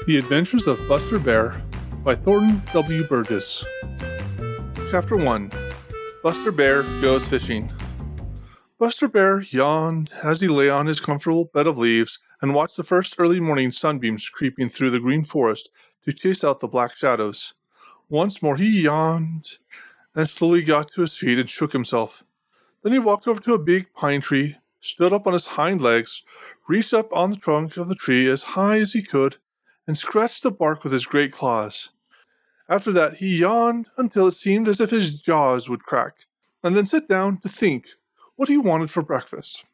The Adventures of Buster Bear by Thornton W. Burgess. Chapter 1. Buster Bear Goes Fishing. Buster Bear yawned as he lay on his comfortable bed of leaves and watched the first early morning sunbeams creeping through the green forest to chase out the black shadows. Once more he yawned and slowly got to his feet and shook himself. Then he walked over to a big pine tree, stood up on his hind legs, reached up on the trunk of the tree as high as he could, and scratched the bark with his great claws. After that he yawned until it seemed as if his jaws would crack, and then sit down to think what he wanted for breakfast.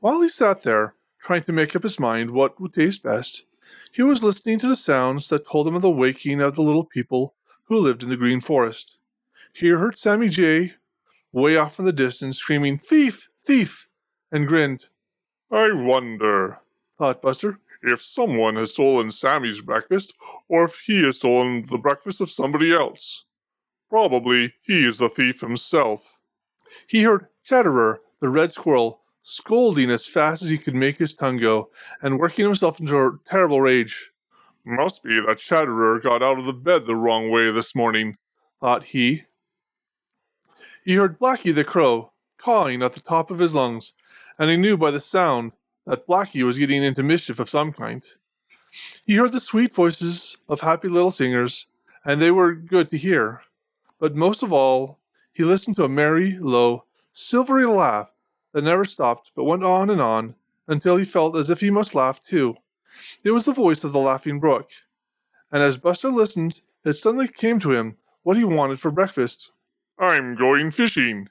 While he sat there, trying to make up his mind what would taste best, he was listening to the sounds that told him of the waking of the little people who lived in the green forest. He heard Sammy Jay, way off in the distance, screaming, "Thief! Thief!" and grinned. "I wonder," thought Buster, "if someone has stolen Sammy's breakfast, or if he has stolen the breakfast of somebody else. Probably he is the thief himself." He heard Chatterer, the red squirrel, scolding as fast as he could make his tongue go, and working himself into a terrible rage. "Must be that Chatterer got out of the bed the wrong way this morning," thought he. He heard Blacky the Crow cawing at the top of his lungs, and he knew by the sound that Blacky was getting into mischief of some kind. He heard the sweet voices of happy little singers, and they were good to hear. But most of all, he listened to a merry, low, silvery laugh that never stopped but went on and on until he felt as if he must laugh too. It was the voice of the Laughing Brook, and as Buster listened, it suddenly came to him what he wanted for breakfast. "I'm going fishing,"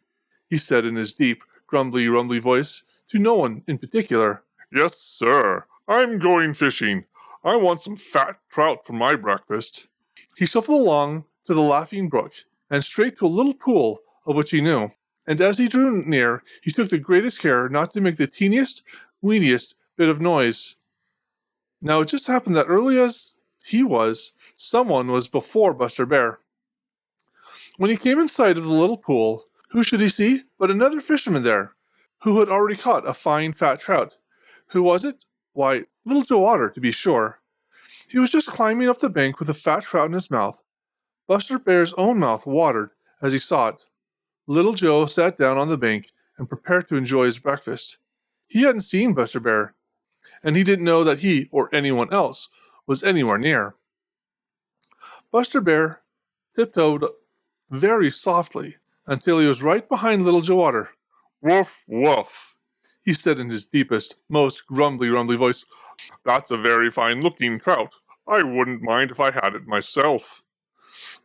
he said in his deep, grumbly, rumbly voice, to no one in particular. "Yes, sir, I'm going fishing. I want some fat trout for my breakfast." He shuffled along to the Laughing Brook, and straight to a little pool of which he knew. And as he drew near, he took the greatest care not to make the teeniest, weeniest bit of noise. Now it just happened that early as he was, someone was before Buster Bear. When he came in sight of the little pool, who should he see but another fisherman there, who had already caught a fine fat trout. Who was it? Why, Little Joe Otter, to be sure. He was just climbing up the bank with a fat trout in his mouth. Buster Bear's own mouth watered as he saw it. Little Joe sat down on the bank and prepared to enjoy his breakfast. He hadn't seen Buster Bear, and he didn't know that he, or anyone else, was anywhere near. Buster Bear tiptoed very softly until he was right behind Little Joe Otter. "Woof, woof," he said in his deepest, most grumbly, rumbly voice. "That's a very fine-looking trout. I wouldn't mind if I had it myself."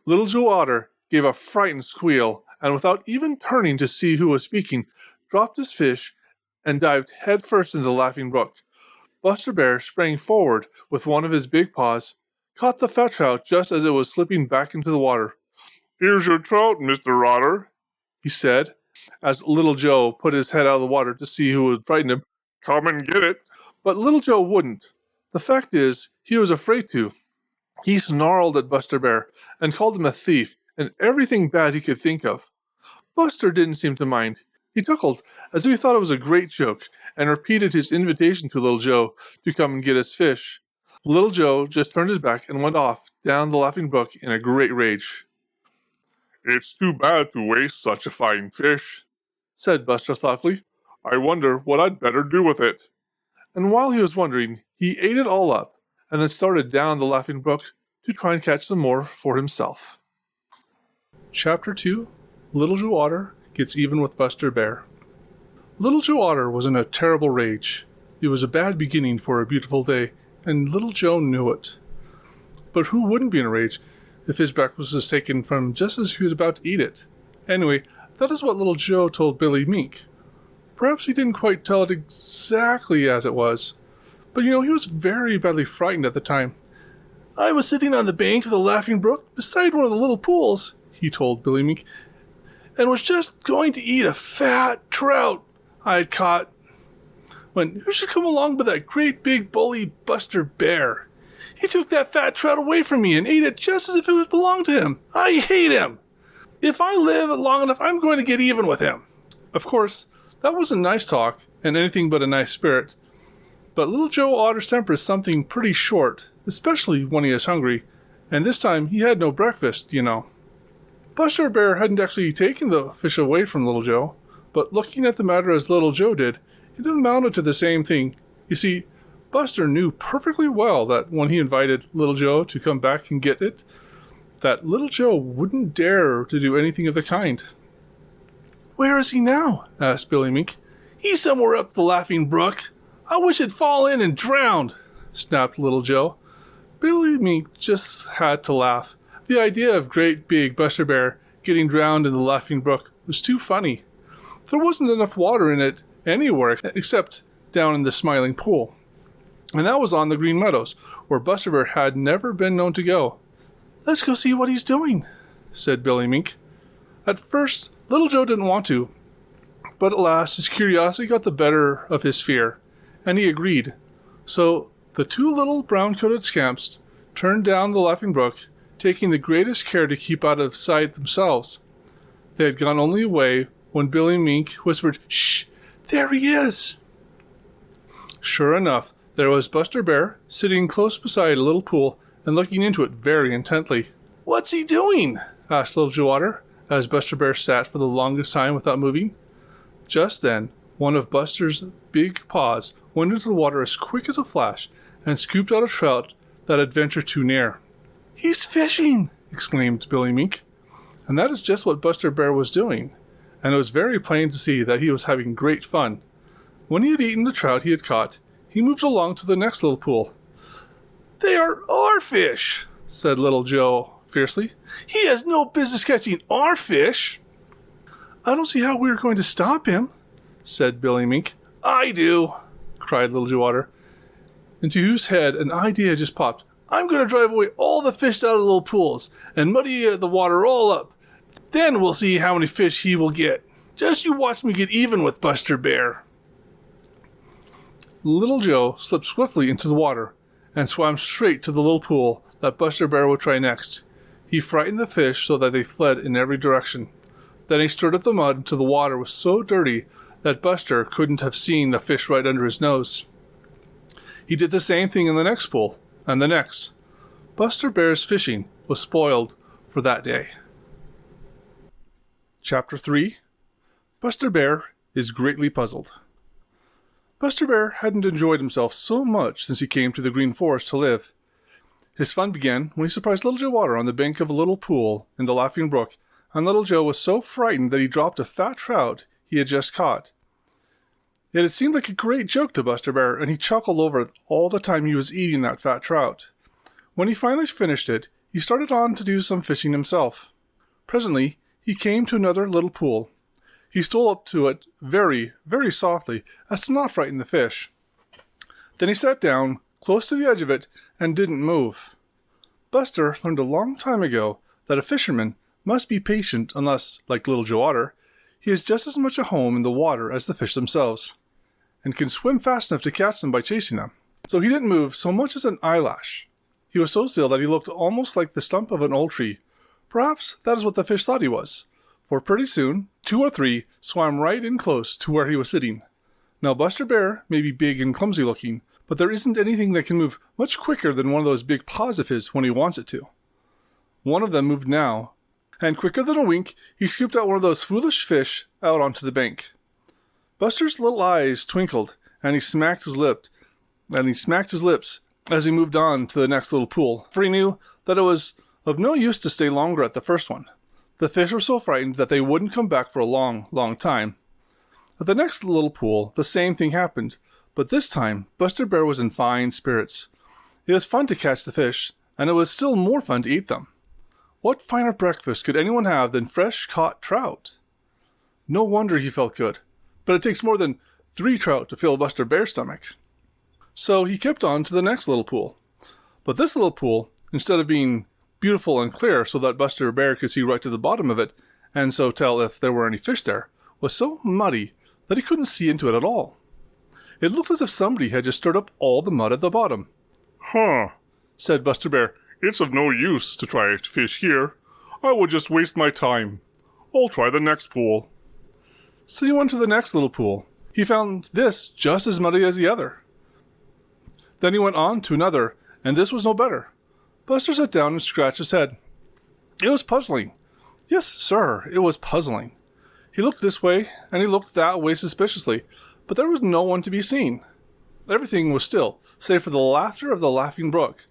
Little Joe Otter gave a frightened squeal, and without even turning to see who was speaking, dropped his fish and dived headfirst into the Laughing Brook. Buster Bear sprang forward with one of his big paws, caught the fat trout just as it was slipping back into the water. "Here's your trout, Mr. Otter," he said, as Little Joe put his head out of the water to see who would frighten him. "Come and get it." But Little Joe wouldn't. The fact is, he was afraid to. He snarled at Buster Bear and called him a thief and everything bad he could think of. Buster didn't seem to mind. He chuckled as if he thought it was a great joke and repeated his invitation to Little Joe to come and get his fish. Little Joe just turned his back and went off down the Laughing Brook in a great rage. "It's too bad to waste such a fine fish," said Buster thoughtfully. "I wonder what I'd better do with it." And while he was wondering, he ate it all up and then started down the Laughing Brook to try and catch some more for himself. Chapter 2. Little Joe Otter Gets Even with Buster Bear. Little Joe Otter was in a terrible rage. It was a bad beginning for a beautiful day, and Little Joe knew it. But who wouldn't be in a rage if his breakfast was taken from him just as he was about to eat it? Anyway, that is what Little Joe told Billy Mink. Perhaps he didn't quite tell it exactly as it was, but he was very badly frightened at the time. "I was sitting on the bank of the Laughing Brook beside one of the little pools," he told Billy Mink, "and was just going to eat a fat trout I had caught, when who should come along but that great big bully Buster Bear. He took that fat trout away from me and ate it just as if it belonged to him. I hate him. If I live long enough, I'm going to get even with him." Of course, that wasn't nice talk and anything but a nice spirit. But Little Joe Otter's temper is something pretty short, especially when he is hungry, and this time he had no breakfast, you know. Buster Bear hadn't actually taken the fish away from Little Joe, but looking at the matter as Little Joe did, it amounted to the same thing. You see, Buster knew perfectly well that when he invited Little Joe to come back and get it, that Little Joe wouldn't dare to do anything of the kind. "Where is he now?" asked Billy Mink. "He's somewhere up the Laughing Brook. I wish he'd fall in and drowned," snapped Little Joe. Billy Mink just had to laugh. The idea of great big Buster Bear getting drowned in the Laughing Brook was too funny. There wasn't enough water in it anywhere except down in the Smiling Pool. And that was on the Green Meadows, where Buster Bear had never been known to go. "Let's go see what he's doing," said Billy Mink. At first, Little Joe didn't want to, but at last his curiosity got the better of his fear, and he agreed. So the two little brown-coated scamps turned down the Laughing Brook, taking the greatest care to keep out of sight themselves. They had gone only a way when Billy Mink whispered, "Shh! There he is!" Sure enough, there was Buster Bear sitting close beside a little pool and looking into it very intently. "What's he doing?" asked Little Joe Otter, as Buster Bear sat for the longest time without moving. Just then, one of Buster's big paws went into the water as quick as a flash and scooped out a trout that had ventured too near. "He's fishing!" exclaimed Billy Mink. And that is just what Buster Bear was doing, and it was very plain to see that he was having great fun. When he had eaten the trout he had caught, he moved along to the next little pool. "They are our fish," said Little Joe fiercely. "He has no business catching our fish." "I don't see how we are going to stop him," said Billy Mink. "I do," cried Little Joe Otter, into whose head an idea just popped. "I'm going to drive away all the fish out of the little pools and muddy the water all up. Then we'll see how many fish he will get. Just you watch me get even with Buster Bear." Little Joe slipped swiftly into the water and swam straight to the little pool that Buster Bear would try next. He frightened the fish so that they fled in every direction. Then he stirred up the mud until the water was so dirty that Buster couldn't have seen the fish right under his nose. He did the same thing in the next pool, and the next. Buster Bear's fishing was spoiled for that day. Chapter 3. Buster Bear is greatly puzzled. Buster Bear hadn't enjoyed himself so much since he came to the Green Forest to live. His fun began when he surprised Little Joe Otter on the bank of a little pool in the Laughing Brook, and Little Joe was so frightened that he dropped a fat trout he had just caught. Yet it seemed like a great joke to Buster Bear, and he chuckled over it all the time he was eating that fat trout. When he finally finished it, he started on to do some fishing himself. Presently, he came to another little pool. He stole up to it very, very softly, as to not frighten the fish. Then he sat down, close to the edge of it, and didn't move. Buster learned a long time ago that a fisherman must be patient unless, like Little Joe Otter, he is just as much at home in the water as the fish themselves, and can swim fast enough to catch them by chasing them. So he didn't move so much as an eyelash. He was so still that he looked almost like the stump of an old tree. Perhaps that is what the fish thought he was, for pretty soon 2 or 3 swam right in close to where he was sitting. Now Buster Bear may be big and clumsy looking, but there isn't anything that can move much quicker than one of those big paws of his when he wants it to. One of them moved now, and quicker than a wink, he scooped out one of those foolish fish out onto the bank. Buster's little eyes twinkled, and he smacked his lips as he moved on to the next little pool, for he knew that it was of no use to stay longer at the first one. The fish were so frightened that they wouldn't come back for a long, long time. At the next little pool, the same thing happened, but this time Buster Bear was in fine spirits. It was fun to catch the fish, and it was still more fun to eat them. What finer breakfast could anyone have than fresh-caught trout? No wonder he felt good, but it takes more than 3 trout to fill Buster Bear's stomach. So he kept on to the next little pool. But this little pool, instead of being beautiful and clear so that Buster Bear could see right to the bottom of it, and so tell if there were any fish there, was so muddy that he couldn't see into it at all. It looked as if somebody had just stirred up all the mud at the bottom. "Huh," said Buster Bear. "It's of no use to try to fish here. I would just waste my time. I'll try the next pool." So he went to the next little pool. He found this just as muddy as the other. Then he went on to another, and this was no better. Buster sat down and scratched his head. It was puzzling. Yes, sir, it was puzzling. He looked this way, and he looked that way suspiciously, but there was no one to be seen. Everything was still, save for the laughter of the Laughing Brook.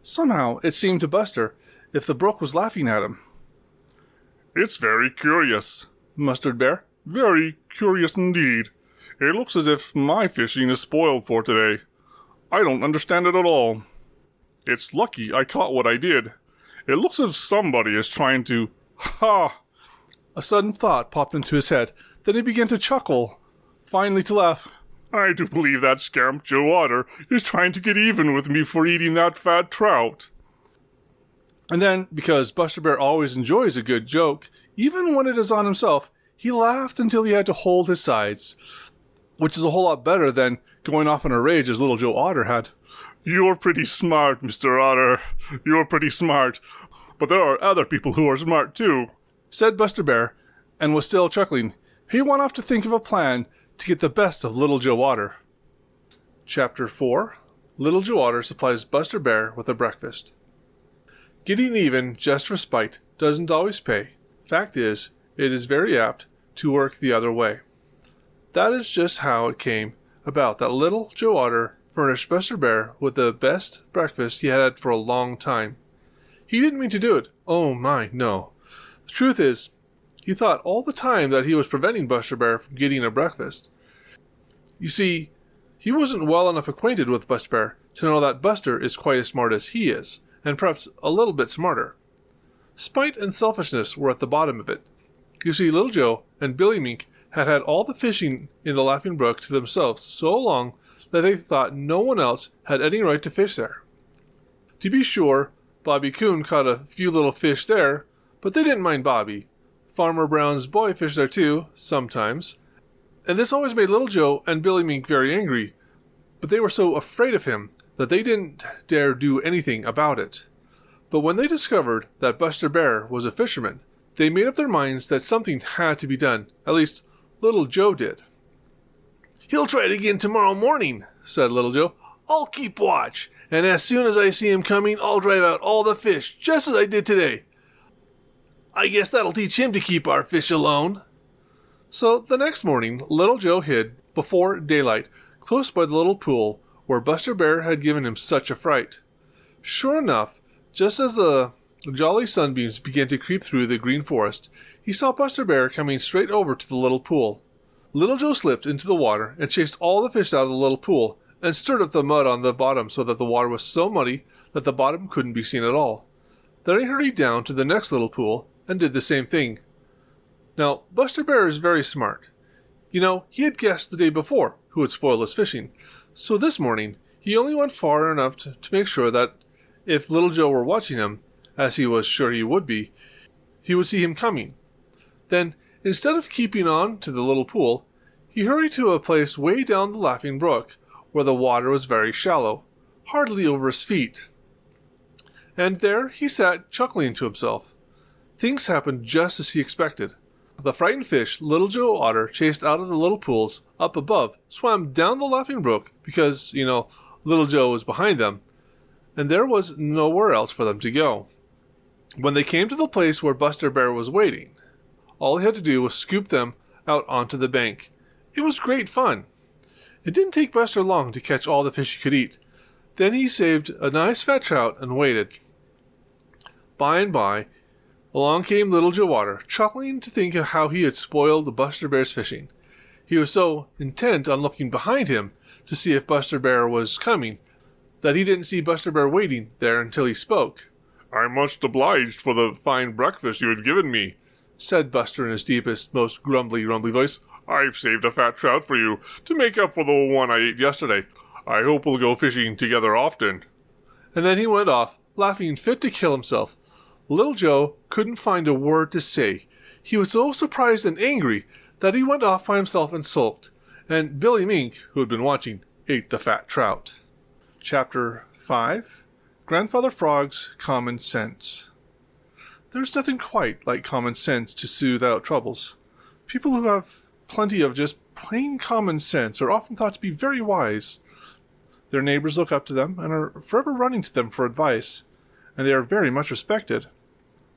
Somehow, it seemed to Buster, if the brook was laughing at him. It's very curious, Mustard Bear. Very curious indeed. It looks as if my fishing is spoiled for today. I don't understand it at all. It's lucky I caught what I did. It looks as if somebody is trying to... Ha! A sudden thought popped into his head. Then he began to chuckle, finally to laugh. I do believe that scamp Joe Otter is trying to get even with me for eating that fat trout. And then, because Buster Bear always enjoys a good joke, even when it is on himself, he laughed until he had to hold his sides, which is a whole lot better than going off in a rage as Little Joe Otter had. You're pretty smart, Mr. Otter. You're pretty smart. But there are other people who are smart, too, said Buster Bear, and was still chuckling. He went off to think of a plan to get the best of Little Joe Otter. Chapter 4. Little Joe Otter supplies Buster Bear with a breakfast. Getting even just for spite doesn't always pay. Fact is, it is very apt to work the other way. That is just how it came about that Little Joe Otter furnished Buster Bear with the best breakfast he had had for a long time. He didn't mean to do it. Oh my, no. The truth is, he thought all the time that he was preventing Buster Bear from getting a breakfast. You see, he wasn't well enough acquainted with Buster Bear to know that Buster is quite as smart as he is, and perhaps a little bit smarter. Spite and selfishness were at the bottom of it. You see, Little Joe and Billy Mink had had all the fishing in the Laughing Brook to themselves so long that they thought no one else had any right to fish there. To be sure, Bobby Coon caught a few little fish there, but they didn't mind Bobby. Farmer Brown's boy fished there too, sometimes, and this always made Little Joe and Billy Mink very angry, but they were so afraid of him that they didn't dare do anything about it. But when they discovered that Buster Bear was a fisherman, they made up their minds that something had to be done. At least, Little Joe did. "He'll try it again tomorrow morning," said Little Joe. "I'll keep watch, and as soon as I see him coming, I'll drive out all the fish, just as I did today. I guess that'll teach him to keep our fish alone." So the next morning, Little Joe hid, before daylight, close by the little pool where Buster Bear had given him such a fright. Sure enough, just as the jolly sunbeams began to creep through the green forest, he saw Buster Bear coming straight over to the little pool. Little Joe slipped into the water and chased all the fish out of the little pool, and stirred up the mud on the bottom so that the water was so muddy that the bottom couldn't be seen at all. Then he hurried down to the next little pool and did the same thing. Now, Buster Bear is very smart. You know, he had guessed the day before who would spoil his fishing, so this morning he only went far enough to make sure that if Little Joe were watching him, as he was sure he would be, he would see him coming. Then, instead of keeping on to the little pool, he hurried to a place way down the Laughing Brook, where the water was very shallow, hardly over his feet. And there he sat chuckling to himself. Things happened just as he expected. The frightened fish Little Joe Otter chased out of the little pools up above swam down the Laughing Brook because, Little Joe was behind them, and there was nowhere else for them to go. When they came to the place where Buster Bear was waiting, all he had to do was scoop them out onto the bank. It was great fun. It didn't take Buster long to catch all the fish he could eat. Then he saved a nice fat trout and waited. By and by, along came Little Joe Otter, chuckling to think of how he had spoiled the Buster Bear's fishing. He was so intent on looking behind him to see if Buster Bear was coming that he didn't see Buster Bear waiting there until he spoke. "I'm much obliged for the fine breakfast you had given me," said Buster in his deepest, most rumbly voice. "I've saved a fat trout for you to make up for the one I ate yesterday. I hope we'll go fishing together often." And then he went off, laughing fit to kill himself. Little Joe couldn't find a word to say. He was so surprised and angry that he went off by himself and sulked, and Billy Mink, who had been watching, ate the fat trout. Chapter 5. Grandfather Frog's Common Sense. There's nothing quite like common sense to soothe out troubles. People who have plenty of just plain common sense are often thought to be very wise. Their neighbors look up to them and are forever running to them for advice, and they are very much respected.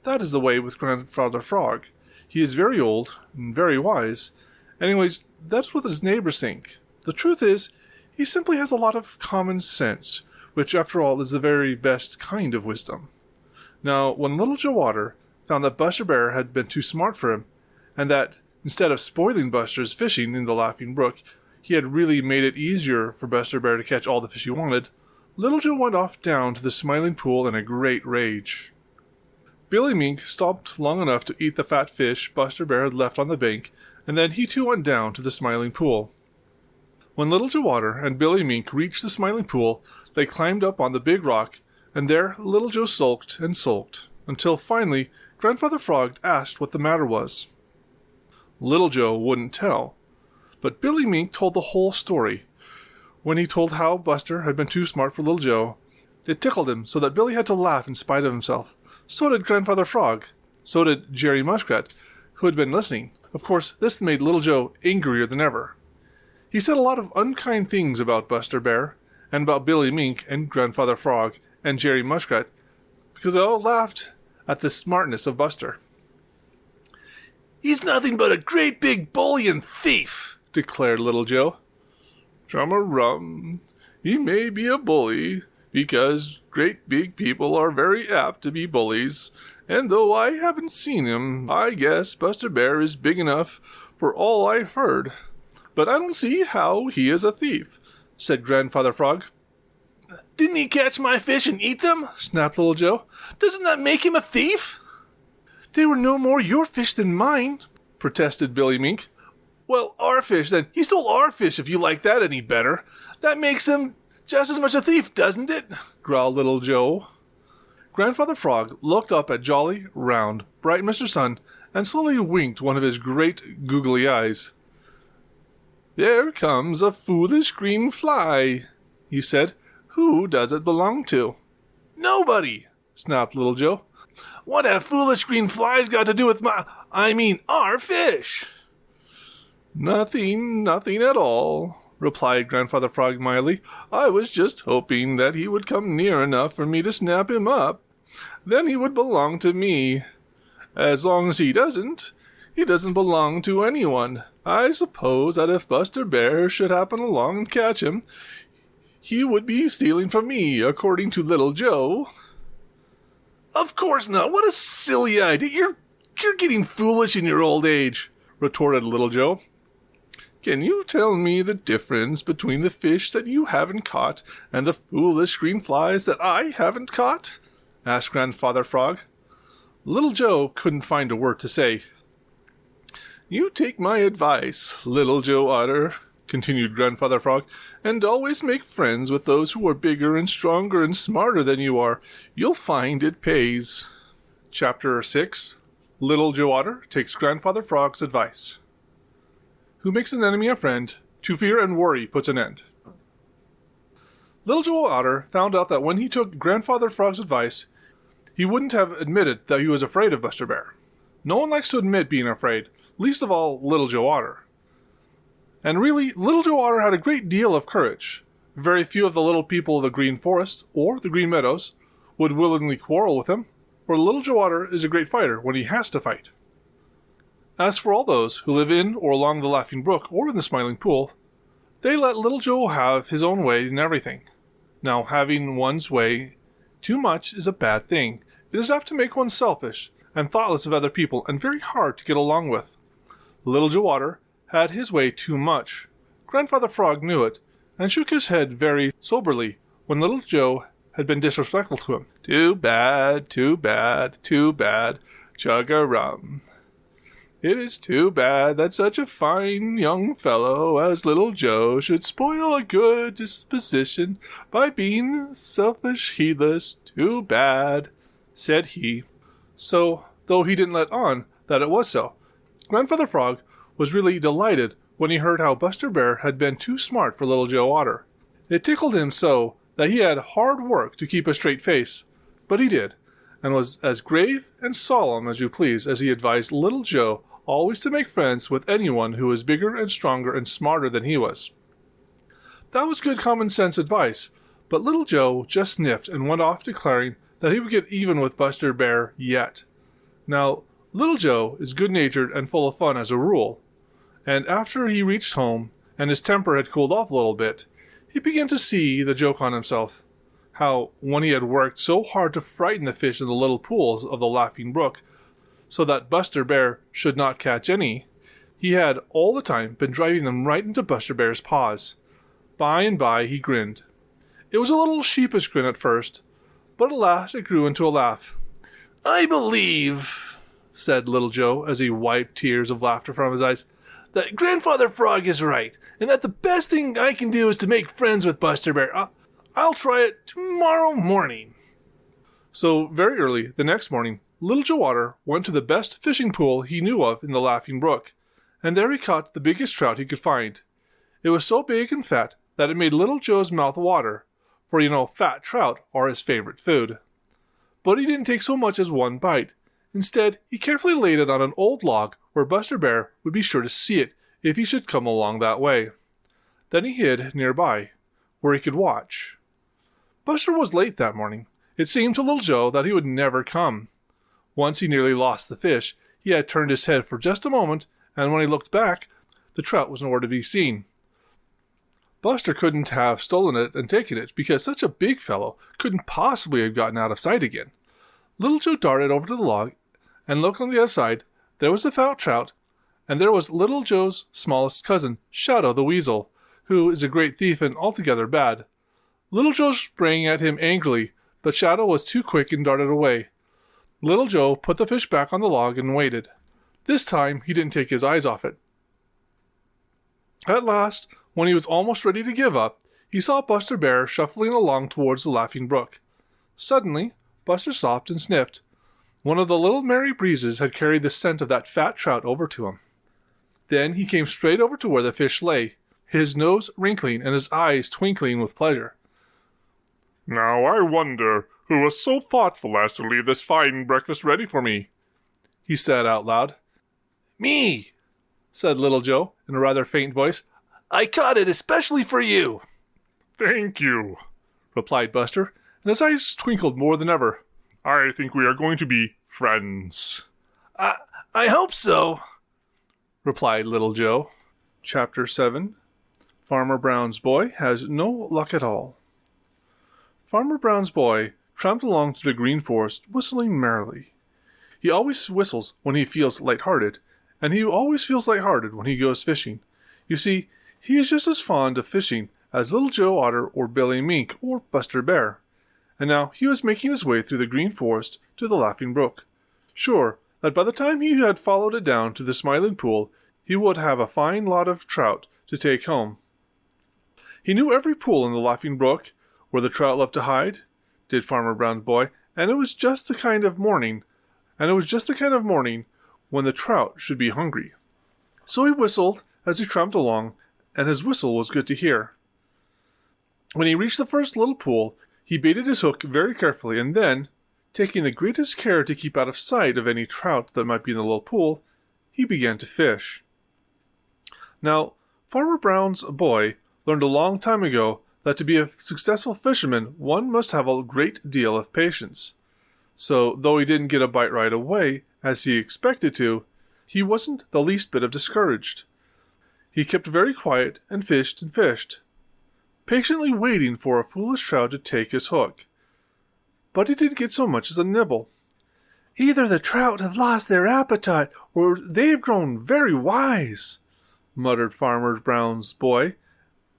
That is the way with Grandfather Frog. He is very old and very wise. Anyways, that's what his neighbors think. The truth is, he simply has a lot of common sense, which after all is the very best kind of wisdom. Now, when Little Joe Otter found that Buster Bear had been too smart for him, and that, instead of spoiling Buster's fishing in the Laughing Brook, he had really made it easier for Buster Bear to catch all the fish he wanted, Little Joe went off down to the Smiling Pool in a great rage. Billy Mink stopped long enough to eat the fat fish Buster Bear had left on the bank, and then he too went down to the Smiling Pool. When Little Joe Otter and Billy Mink reached the Smiling Pool, they climbed up on the big rock, and there Little Joe sulked and sulked, until finally Grandfather Frog asked what the matter was. Little Joe wouldn't tell, but Billy Mink told the whole story. When he told how Buster had been too smart for Little Joe, it tickled him so that Billy had to laugh in spite of himself. So did Grandfather Frog. So did Jerry Muskrat, who had been listening. Of course, this made Little Joe angrier than ever. He said a lot of unkind things about Buster Bear, and about Billy Mink and Grandfather Frog and Jerry Muskrat, because they all laughed at the smartness of Buster. "He's nothing but a great big bully and thief," declared Little Joe. "Chum-a-rum, he may be a bully, because great big people are very apt to be bullies, and though I haven't seen him, I guess Buster Bear is big enough for all I've heard. But I don't see how he is a thief," said Grandfather Frog. "Didn't he catch my fish and eat them?" snapped Little Joe. "Doesn't that make him a thief?" "They were no more your fish than mine," protested Billy Mink. "Well, our fish, then. He stole our fish, if you like that any better. That makes him just as much a thief, doesn't it?" growled Little Joe. Grandfather Frog looked up at jolly, round, bright Mr. Sun and slowly winked one of his great googly eyes. "There comes a foolish green fly," he said. "Who does it belong to?" "Nobody," snapped Little Joe. "What have foolish green flies got to do with our fish?" Nothing at all," replied Grandfather Frog mildly. "I was just hoping that he would come near enough for me to snap him up. Then he would belong to me. As long as he doesn't belong to anyone. I suppose that if Buster Bear should happen along and catch him, he would be stealing from me, according to Little Joe." "Of course not. What a silly idea. You're getting foolish in your old age," retorted Little Joe. "Can you tell me the difference between the fish that you haven't caught and the foolish green flies that I haven't caught?" asked Grandfather Frog. Little Joe couldn't find a word to say. "You take my advice, Little Joe Otter," continued Grandfather Frog, "and always make friends with those who are bigger and stronger and smarter than you are. You'll find it pays." Chapter 6. Little Joe Otter takes Grandfather Frog's advice. Who makes an enemy a friend, to fear and worry puts an end. Little Joe Otter found out that when he took Grandfather Frog's advice, he wouldn't have admitted that he was afraid of Buster Bear. No one likes to admit being afraid, least of all Little Joe Otter. And really, Little Joe Otter had a great deal of courage. Very few of the little people of the Green Forest, or the Green Meadows, would willingly quarrel with him, for Little Joe Otter is a great fighter when he has to fight. As for all those who live in or along the Laughing Brook or in the Smiling Pool, they let Little Joe have his own way in everything. Now, having one's way too much is a bad thing. It is apt to make one selfish and thoughtless of other people and very hard to get along with. Little Joe Otter had his way too much. Grandfather Frog knew it, and shook his head very soberly when Little Joe had been disrespectful to him. "Too bad, too bad, too bad, chug-a-rum. It is too bad that such a fine young fellow as Little Joe should spoil a good disposition by being selfish, heedless. Too bad," said he. So, though he didn't let on that it was so, Grandfather Frog was really delighted when he heard how Buster Bear had been too smart for Little Joe Otter. It tickled him so that he had hard work to keep a straight face, but he did, and was as grave and solemn as you please as he advised Little Joe always to make friends with anyone who was bigger and stronger and smarter than he was. That was good common sense advice, but Little Joe just sniffed and went off declaring that he would get even with Buster Bear yet. Now, Little Joe is good-natured and full of fun as a rule, and after he reached home and his temper had cooled off a little bit, he began to see the joke on himself. How, when he had worked so hard to frighten the fish in the little pools of the Laughing Brook so that Buster Bear should not catch any, he had all the time been driving them right into Buster Bear's paws. By and by he grinned. It was a little sheepish grin at first, but at last it grew into a laugh. "I believe," said Little Joe as he wiped tears of laughter from his eyes, "that Grandfather Frog is right, and that the best thing I can do is to make friends with Buster Bear. I'll try it tomorrow morning." So very early the next morning, Little Joe Otter went to the best fishing pool he knew of in the Laughing Brook, and there he caught the biggest trout he could find. It was so big and fat that it made Little Joe's mouth water, for fat trout are his favorite food. But he didn't take so much as one bite. Instead, he carefully laid it on an old log where Buster Bear would be sure to see it if he should come along that way. Then he hid nearby, where he could watch. Buster was late that morning. It seemed to Little Joe that he would never come. Once he nearly lost the fish. He had turned his head for just a moment, and when he looked back, the trout was nowhere to be seen. Buster couldn't have stolen it and taken it, because such a big fellow couldn't possibly have gotten out of sight again. Little Joe darted over to the log, and looked on the other side. There was the fat trout, and there was Little Joe's smallest cousin, Shadow the Weasel, who is a great thief and altogether bad. Little Joe sprang at him angrily, but Shadow was too quick and darted away. Little Joe put the fish back on the log and waited. This time he didn't take his eyes off it. At last, when he was almost ready to give up, he saw Buster Bear shuffling along towards the Laughing Brook. Suddenly, Buster stopped and sniffed. One of the little merry breezes had carried the scent of that fat trout over to him. Then he came straight over to where the fish lay, his nose wrinkling and his eyes twinkling with pleasure. "Now I wonder who was so thoughtful as to leave this fine breakfast ready for me," he said out loud. "Me," said Little Joe in a rather faint voice. "I caught it especially for you." "Thank you," replied Buster, and his eyes twinkled more than ever. "I think we are going to be friends." I hope so," replied Little Joe. Chapter 7. Farmer Brown's Boy Has No Luck at All. Farmer Brown's boy tramped along through the Green Forest, whistling merrily. He always whistles when he feels light-hearted, and he always feels light-hearted when he goes fishing. You see, he is just as fond of fishing as Little Joe Otter or Billy Mink or Buster Bear. And now he was making his way through the Green Forest to the Laughing Brook, sure that by the time he had followed it down to the Smiling Pool, he would have a fine lot of trout to take home. He knew every pool in the Laughing Brook, where the trout loved to hide, did Farmer Brown's boy, and it was just the kind of morning when the trout should be hungry. So he whistled as he tramped along, and his whistle was good to hear. When he reached the first little pool, he baited his hook very carefully, and then, taking the greatest care to keep out of sight of any trout that might be in the little pool, he began to fish. Now, Farmer Brown's boy learned a long time ago that to be a successful fisherman, one must have a great deal of patience. So, though he didn't get a bite right away, as he expected to, he wasn't the least bit of discouraged. He kept very quiet and fished, patiently waiting for a foolish trout to take his hook. But he didn't get so much as a nibble. "Either the trout have lost their appetite, or they've grown very wise," muttered Farmer Brown's boy,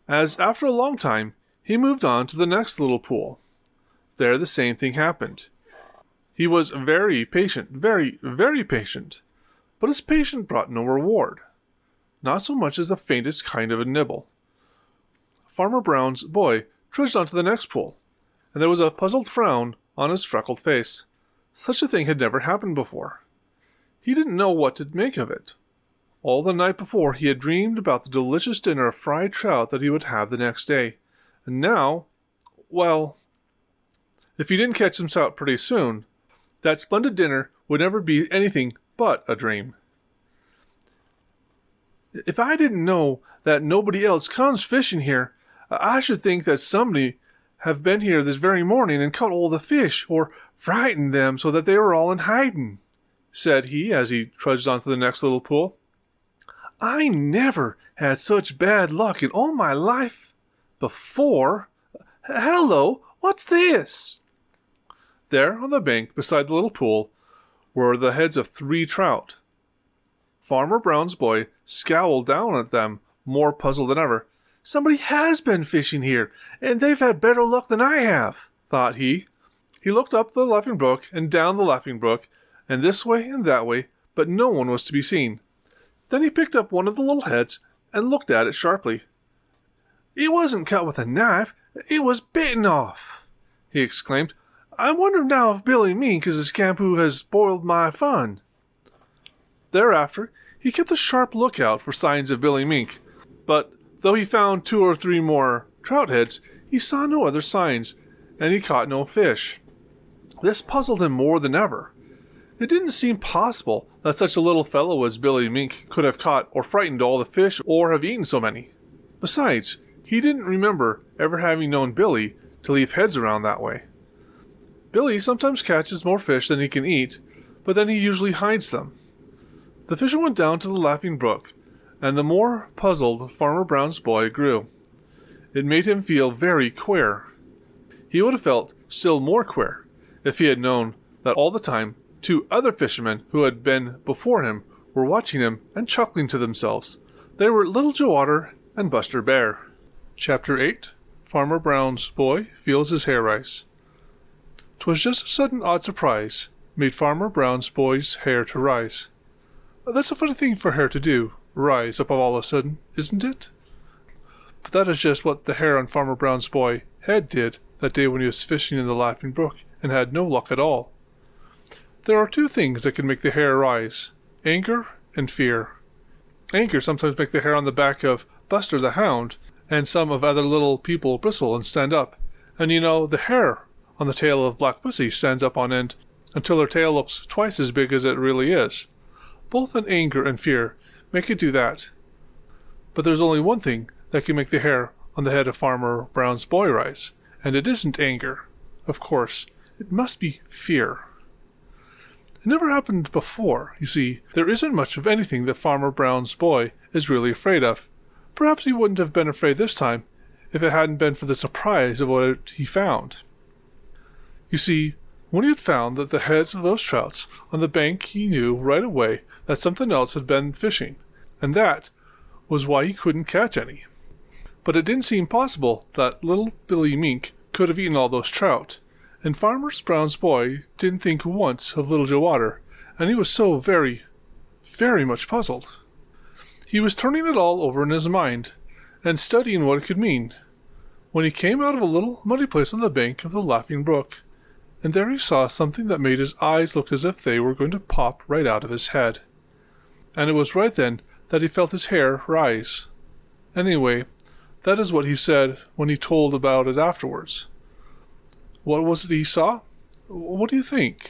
as after a long time he moved on to the next little pool. There the same thing happened. He was very patient, very, very patient, but his patience brought no reward, not so much as the faintest kind of a nibble. Farmer Brown's boy trudged on to the next pool, and there was a puzzled frown on his freckled face. Such a thing had never happened before. He didn't know what to make of it. All the night before he had dreamed about the delicious dinner of fried trout that he would have the next day, and now, well, if he didn't catch some trout pretty soon, that splendid dinner would never be anything but a dream. "If I didn't know that nobody else comes fishing here, I should think that somebody have been here this very morning and caught all the fish, or frightened them so that they were all in hiding," said he as he trudged on to the next little pool. "I never had such bad luck in all my life before. Hello, what's this?" There on the bank beside the little pool were the heads of 3 trout. Farmer Brown's boy scowled down at them, more puzzled than ever. "Somebody has been fishing here, and they've had better luck than I have," thought he. He looked up the Laughing Brook and down the Laughing Brook, and this way and that way, but no one was to be seen. Then he picked up one of the little heads and looked at it sharply. "It wasn't cut with a knife, it was bitten off," he exclaimed. "I wonder now if Billy Mink is a scamp who has spoiled my fun." Thereafter, he kept a sharp lookout for signs of Billy Mink, but though he found 2 or 3 more trout heads, he saw no other signs, and he caught no fish. This puzzled him more than ever. It didn't seem possible that such a little fellow as Billy Mink could have caught or frightened all the fish or have eaten so many. Besides, he didn't remember ever having known Billy to leave heads around that way. Billy sometimes catches more fish than he can eat, but then he usually hides them. The fisher went down to the Laughing Brook, and the more puzzled Farmer Brown's boy grew. It made him feel very queer. He would have felt still more queer if he had known that all the time 2 other fishermen who had been before him were watching him and chuckling to themselves. They were Little Joe Otter and Buster Bear. Chapter 8. Farmer Brown's Boy Feels His Hair Rise. 'Twas just a sudden odd surprise made Farmer Brown's boy's hair to rise. That's a funny thing for hair to do, rise up all of a sudden, isn't it? But that is just what the hair on Farmer Brown's boy's head did that day when he was fishing in the Laughing Brook and had no luck at all. There are 2 things that can make the hair rise: anger and fear. Anger sometimes makes the hair on the back of Buster the Hound and some of other little people bristle and stand up. And you know, the hair on the tail of Black Pussy stands up on end until her tail looks twice as big as it really is. Both in anger and fear make it do that. But there's only one thing that can make the hair on the head of Farmer Brown's boy rise, and it isn't anger. Of course, it must be fear. It never happened before. You see, there isn't much of anything that Farmer Brown's boy is really afraid of. Perhaps he wouldn't have been afraid this time if it hadn't been for the surprise of what he found. You see, when he had found that the heads of those trouts on the bank, he knew right away that something else had been fishing, and that was why he couldn't catch any. But it didn't seem possible that little Billy Mink could have eaten all those trout, and Farmer Brown's boy didn't think once of Little Joe Otter, and he was so very, very much puzzled. He was turning it all over in his mind, and studying what it could mean, when he came out of a little muddy place on the bank of the Laughing Brook, and there he saw something that made his eyes look as if they were going to pop right out of his head. And it was right then that he felt his hair rise. Anyway, that is what he said when he told about it afterwards. What was it he saw? What do you think?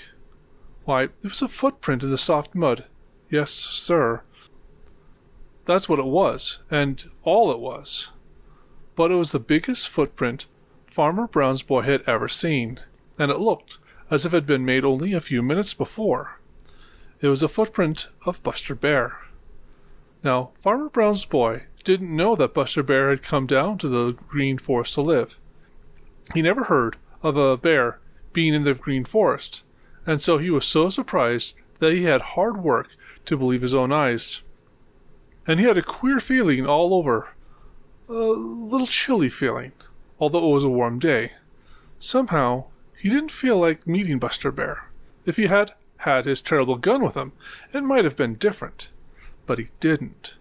Why, it was a footprint in the soft mud. Yes, sir. That's what it was, and all it was. But it was the biggest footprint Farmer Brown's boy had ever seen, and it looked as if it had been made only a few minutes before. It was a footprint of Buster Bear. Now, Farmer Brown's boy didn't know that Buster Bear had come down to the Green Forest to live. He never heard of a bear being in the Green Forest, and so he was so surprised that he had hard work to believe his own eyes. And he had a queer feeling all over, a little chilly feeling, although it was a warm day. Somehow, he didn't feel like meeting Buster Bear. If he had had his terrible gun with him, it might have been different. But he didn't.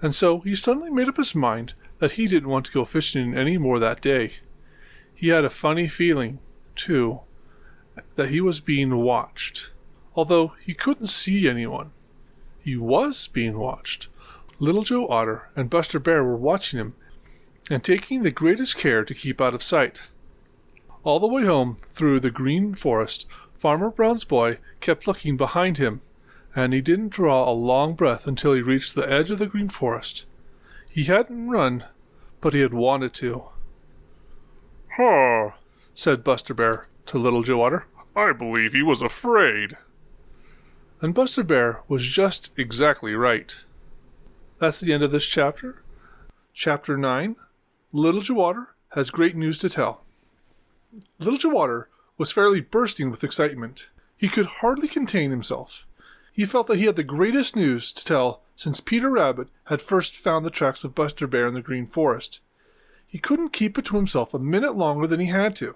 And so he suddenly made up his mind that he didn't want to go fishing any more that day. He had a funny feeling, too, that he was being watched, although he couldn't see anyone. He was being watched. Little Joe Otter and Buster Bear were watching him and taking the greatest care to keep out of sight. All the way home through the Green Forest, Farmer Brown's boy kept looking behind him, and he didn't draw a long breath until he reached the edge of the Green Forest. He hadn't run, but he had wanted to. Huh, said Buster Bear to Little Joe Otter. I believe he was afraid. And Buster Bear was just exactly right. That's the end of this chapter. Chapter 9, Little Joe Otter has great news to tell. Little Joe Otter was fairly bursting with excitement. He could hardly contain himself. He felt that he had the greatest news to tell since Peter Rabbit had first found the tracks of Buster Bear in the Green Forest. He couldn't keep it to himself a minute longer than he had to.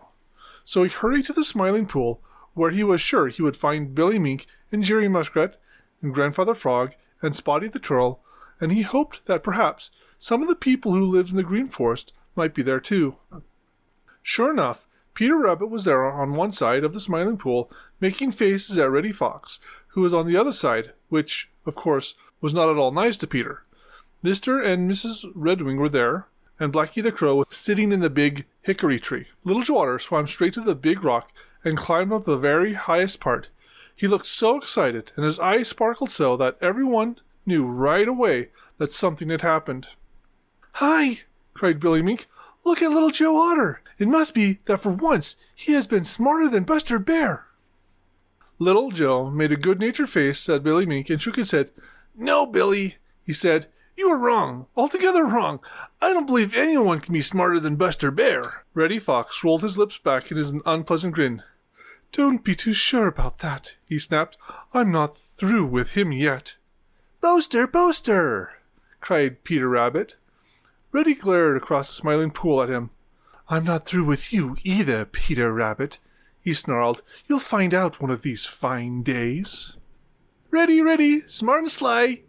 So he hurried to the Smiling Pool, where he was sure he would find Billy Mink and Jerry Muskrat and Grandfather Frog and Spotty the Turtle, and he hoped that perhaps some of the people who lived in the Green Forest might be there too. Sure enough, Peter Rabbit was there on one side of the Smiling Pool, making faces at Reddy Fox, who was on the other side, which, of course, was not at all nice to Peter. Mr. and Mrs. Redwing were there, and Blacky the Crow was sitting in the big hickory tree. Little Joe Otter swam straight to the big rock and climbed up the very highest part. He looked so excited, and his eyes sparkled so that everyone knew right away that something had happened. "Hi!" cried Billy Mink. "Look at Little Joe Otter! It must be that for once he has been smarter than Buster Bear." Little Joe made a good-natured face at Billy Mink and shook his head. "No, Billy," he said. "You are wrong, altogether wrong. I don't believe anyone can be smarter than Buster Bear." Reddy Fox rolled his lips back in his unpleasant grin. "Don't be too sure about that," he snapped. "I'm not through with him yet." "Boaster, boaster!" cried Peter Rabbit. Reddy glared across the Smiling Pool at him. "I'm not through with you either, Peter Rabbit," he snarled. "You'll find out one of these fine days." "Reddy, Reddy, smart and sly,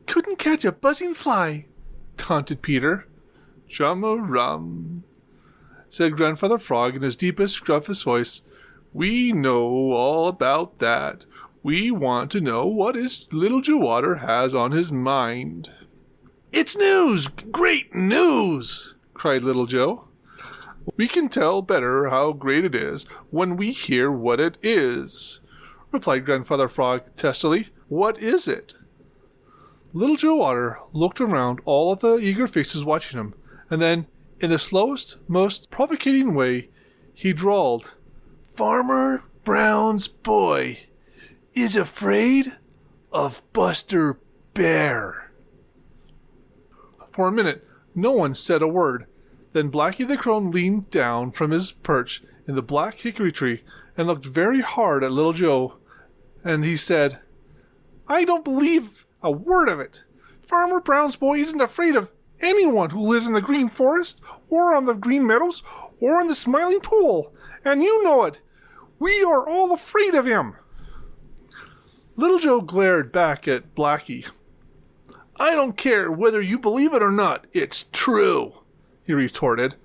couldn't catch a buzzing fly," taunted Peter. "Chum-a-rum," said Grandfather Frog in his deepest, gruffest voice. "We know all about that. We want to know what Little Joe Otter has on his mind." "It's news! Great news!" cried Little Joe. "We can tell better how great it is when we hear what it is," replied Grandfather Frog testily. "What is it?" Little Joe Otter looked around all of the eager faces watching him, and then, in the slowest, most provocating way, he drawled, "Farmer Brown's boy is afraid of Buster Bear." For a minute, no one said a word. Then Blacky the Crow leaned down from his perch in the black hickory tree and looked very hard at Little Joe, and he said, "I don't believe a word of it. Farmer Brown's boy isn't afraid of anyone who lives in the Green Forest, or on the Green Meadows, or in the Smiling Pool, and you know it. We are all afraid of him." Little Joe glared back at Blacky. "I don't care whether you believe it or not. It's true," he retorted.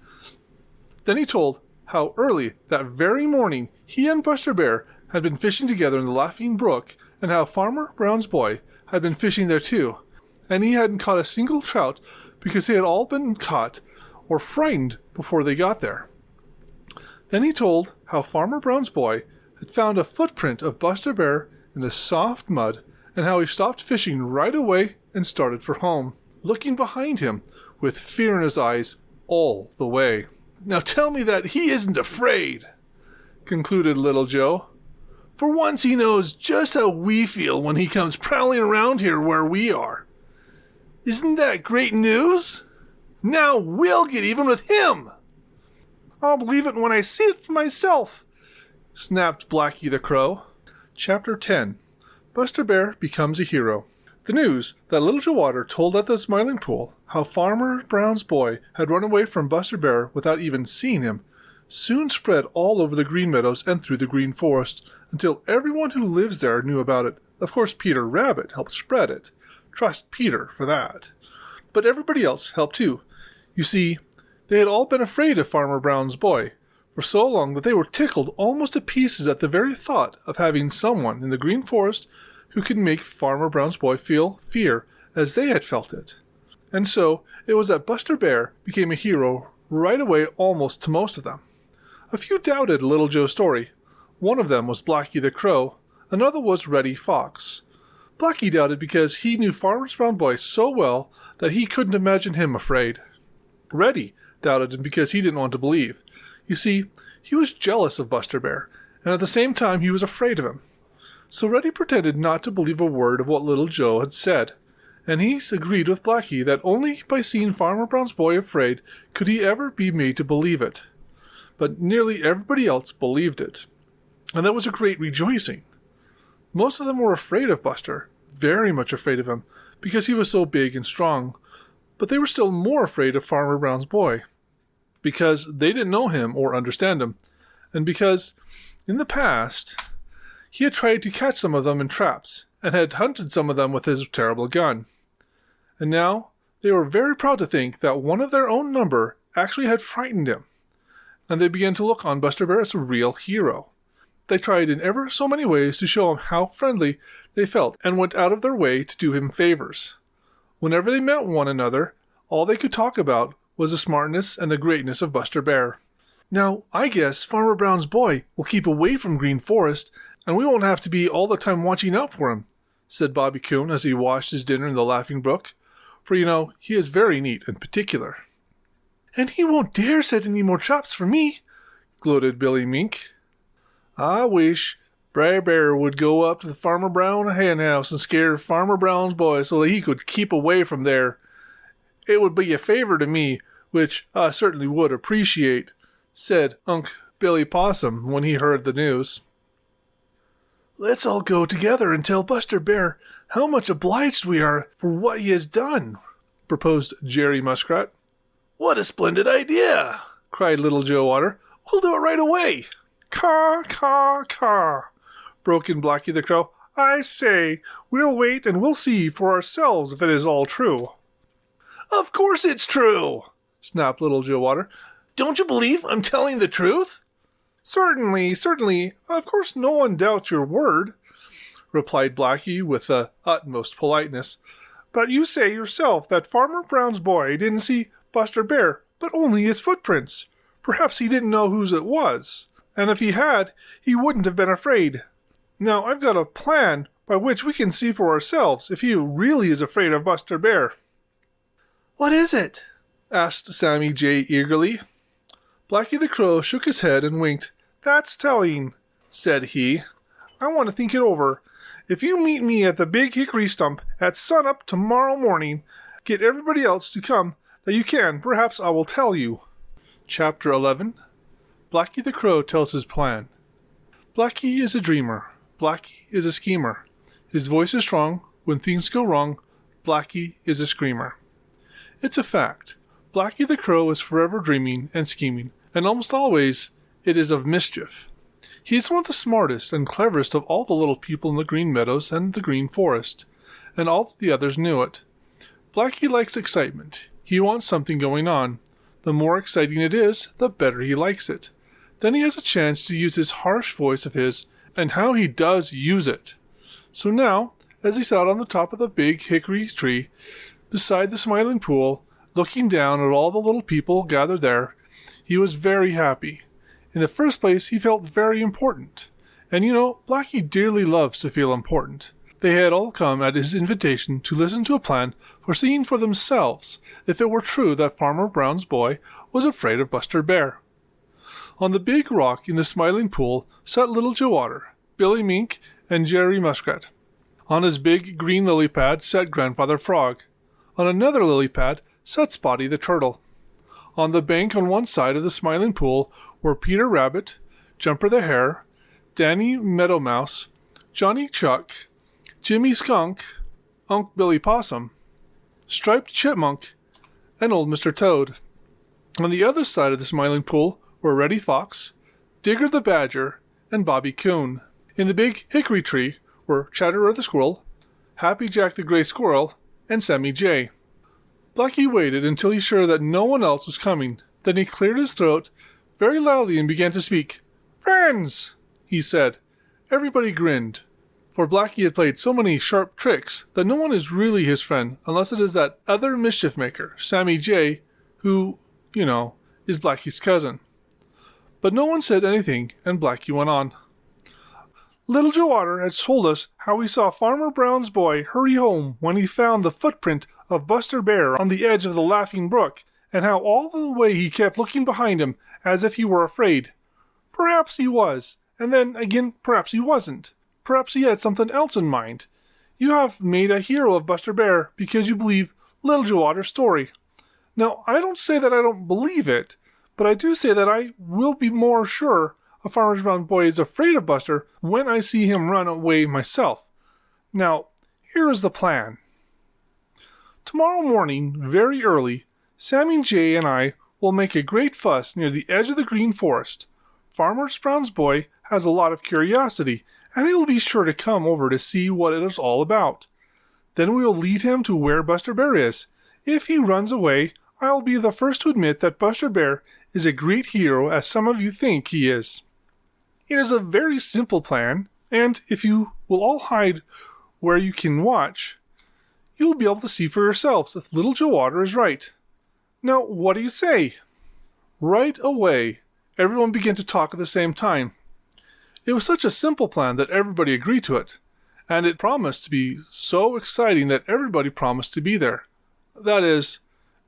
Then he told how early that very morning he and Buster Bear had been fishing together in the Laughing Brook, and how Farmer Brown's boy had been fishing there too, and he hadn't caught a single trout because they had all been caught or frightened before they got there. Then he told how Farmer Brown's boy had found a footprint of Buster Bear in the soft mud, and how he stopped fishing right away and started for home, looking behind him with fear in his eyes all the way. "Now tell me that he isn't afraid," concluded Little Joe. "For once he knows just how we feel when he comes prowling around here where we are. Isn't that great news? Now we'll get even with him." "I'll believe it when I see it for myself," snapped Blacky the Crow. Chapter 10. Buster Bear becomes a hero. The news that Little Joe Otter told at the Smiling Pool how Farmer Brown's boy had run away from Buster Bear without even seeing him soon spread all over the Green Meadows and through the Green Forest until everyone who lives there knew about it. Of course, Peter Rabbit helped spread it. Trust Peter for that. But everybody else helped too. You see, they had all been afraid of Farmer Brown's boy for so long that they were tickled almost to pieces at the very thought of having someone in the Green Forest who could make Farmer Brown's boy feel fear as they had felt it. And so it was that Buster Bear became a hero right away almost to most of them. A few doubted Little Joe's story. One of them was Blacky the Crow. Another was Reddy Fox. Blacky doubted because he knew Farmer Brown's boy so well that he couldn't imagine him afraid. Reddy doubted and because he didn't want to believe. You see, he was jealous of Buster Bear, and at the same time he was afraid of him. So Reddy pretended not to believe a word of what Little Joe had said, and he agreed with Blackie that only by seeing Farmer Brown's boy afraid could he ever be made to believe it. But nearly everybody else believed it, and that was a great rejoicing. Most of them were afraid of Buster, very much afraid of him, because he was so big and strong, but they were still more afraid of Farmer Brown's boy, because they didn't know him or understand him, and because, in the past, he had tried to catch some of them in traps, and had hunted some of them with his terrible gun. And now, they were very proud to think that one of their own number actually had frightened him, and they began to look on Buster Bear as a real hero. They tried in ever so many ways to show him how friendly they felt, and went out of their way to do him favors. Whenever they met one another, all they could talk about was the smartness and the greatness of Buster Bear. Now, I guess Farmer Brown's boy will keep away from Green Forest, and we won't have to be all the time watching out for him, said Bobby Coon as he washed his dinner in the Laughing Brook. For, he is very neat and particular. And he won't dare set any more traps for me, gloated Billy Mink. I wish Brer Bear would go up to the Farmer Brown hen house and scare Farmer Brown's boy so that he could keep away from there. It would be a favor to me, which I certainly would appreciate, said Unc' Billy Possum when he heard the news. Let's all go together and tell Buster Bear how much obliged we are for what he has done, proposed Jerry Muskrat. What a splendid idea, cried Little Joe Otter. We'll do it right away. Caw, caw, caw, broke in Blackie the Crow. I say, we'll wait and we'll see for ourselves if it is all true. Of course it's true, snapped Little Joe Otter. Don't you believe I'm telling the truth? Certainly, certainly. Of course no one doubts your word, replied Blackie with the utmost politeness. But you say yourself that Farmer Brown's boy didn't see Buster Bear, but only his footprints. Perhaps he didn't know whose it was. And if he had, he wouldn't have been afraid. Now, I've got a plan by which we can see for ourselves if he really is afraid of Buster Bear. What is it? Asked Sammy Jay eagerly. Blackie the Crow shook his head and winked. That's telling, said he. I want to think it over. If you meet me at the big hickory stump at sunup tomorrow morning, get everybody else to come that you can. Perhaps I will tell you. Chapter 11. Blackie the Crow tells his plan. Blackie is a dreamer. Blackie is a schemer. His voice is strong. When things go wrong, Blackie is a screamer. It's a fact. Blackie the Crow is forever dreaming and scheming, and almost always it is of mischief. He is one of the smartest and cleverest of all the little people in the Green Meadows and the Green Forest, and all the others knew it. Blackie likes excitement. He wants something going on. The more exciting it is, the better he likes it. Then he has a chance to use his harsh voice of his, and how he does use it. So now, as he sat on the top of the big hickory tree, beside the Smiling Pool, looking down at all the little people gathered there, he was very happy. In the first place, he felt very important. And Blackie dearly loves to feel important. They had all come at his invitation to listen to a plan for seeing for themselves if it were true that Farmer Brown's boy was afraid of Buster Bear. On the big rock in the Smiling Pool sat Little Joe Otter, Billy Mink, and Jerry Muskrat. On his big green lily pad sat Grandfather Frog. On another lily pad sat Spotty the Turtle. On the bank on one side of the Smiling Pool were Peter Rabbit, Jumper the Hare, Danny Meadow Mouse, Johnny Chuck, Jimmy Skunk, Unc' Billy Possum, Striped Chipmunk, and Old Mr. Toad. On the other side of the Smiling Pool were Reddy Fox, Digger the Badger, and Bobby Coon. In the big hickory tree were Chatterer the Squirrel, Happy Jack the Gray Squirrel, and Sammy Jay. Blackie waited until he was sure that no one else was coming. Then he cleared his throat very loudly and began to speak. "Friends," he said. Everybody grinned, for Blackie had played so many sharp tricks that no one is really his friend unless it is that other mischief maker, Sammy Jay, who, is Blackie's cousin. But no one said anything, and Blackie went on. Little Joe Otter had told us how he saw Farmer Brown's boy hurry home when he found the footprint of Buster Bear on the edge of the Laughing Brook, and how all the way he kept looking behind him as if he were afraid. Perhaps he was, and then again, perhaps he wasn't. Perhaps he had something else in mind. You have made a hero of Buster Bear because you believe Little Joe Otter's story. Now, I don't say that I don't believe it, but I do say that I will be more sure a Farmer Brown's boy is afraid of Buster when I see him run away myself. Now, here is the plan. Tomorrow morning, very early, Sammy Jay and I will make a great fuss near the edge of the Green Forest. Farmer Brown's boy has a lot of curiosity, and he will be sure to come over to see what it is all about. Then we will lead him to where Buster Bear is. If he runs away, I will be the first to admit that Buster Bear is a great hero as some of you think he is. It is a very simple plan, and if you will all hide where you can watch, you will be able to see for yourselves if Little Joe Otter is right. Now, what do you say? Right away, everyone began to talk at the same time. It was such a simple plan that everybody agreed to it, and it promised to be so exciting that everybody promised to be there. That is,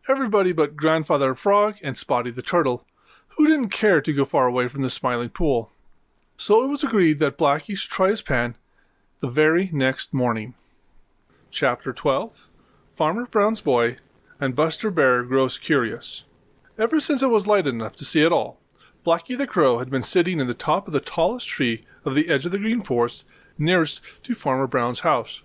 everybody but Grandfather Frog and Spotty the Turtle, who didn't care to go far away from the Smiling Pool. So it was agreed that Blackie should try his pan the very next morning. Chapter 12. Farmer Brown's Boy and Buster Bear Grows Curious. Ever since it was light enough to see it all, Blacky the Crow had been sitting in the top of the tallest tree of the edge of the Green Forest nearest to Farmer Brown's house,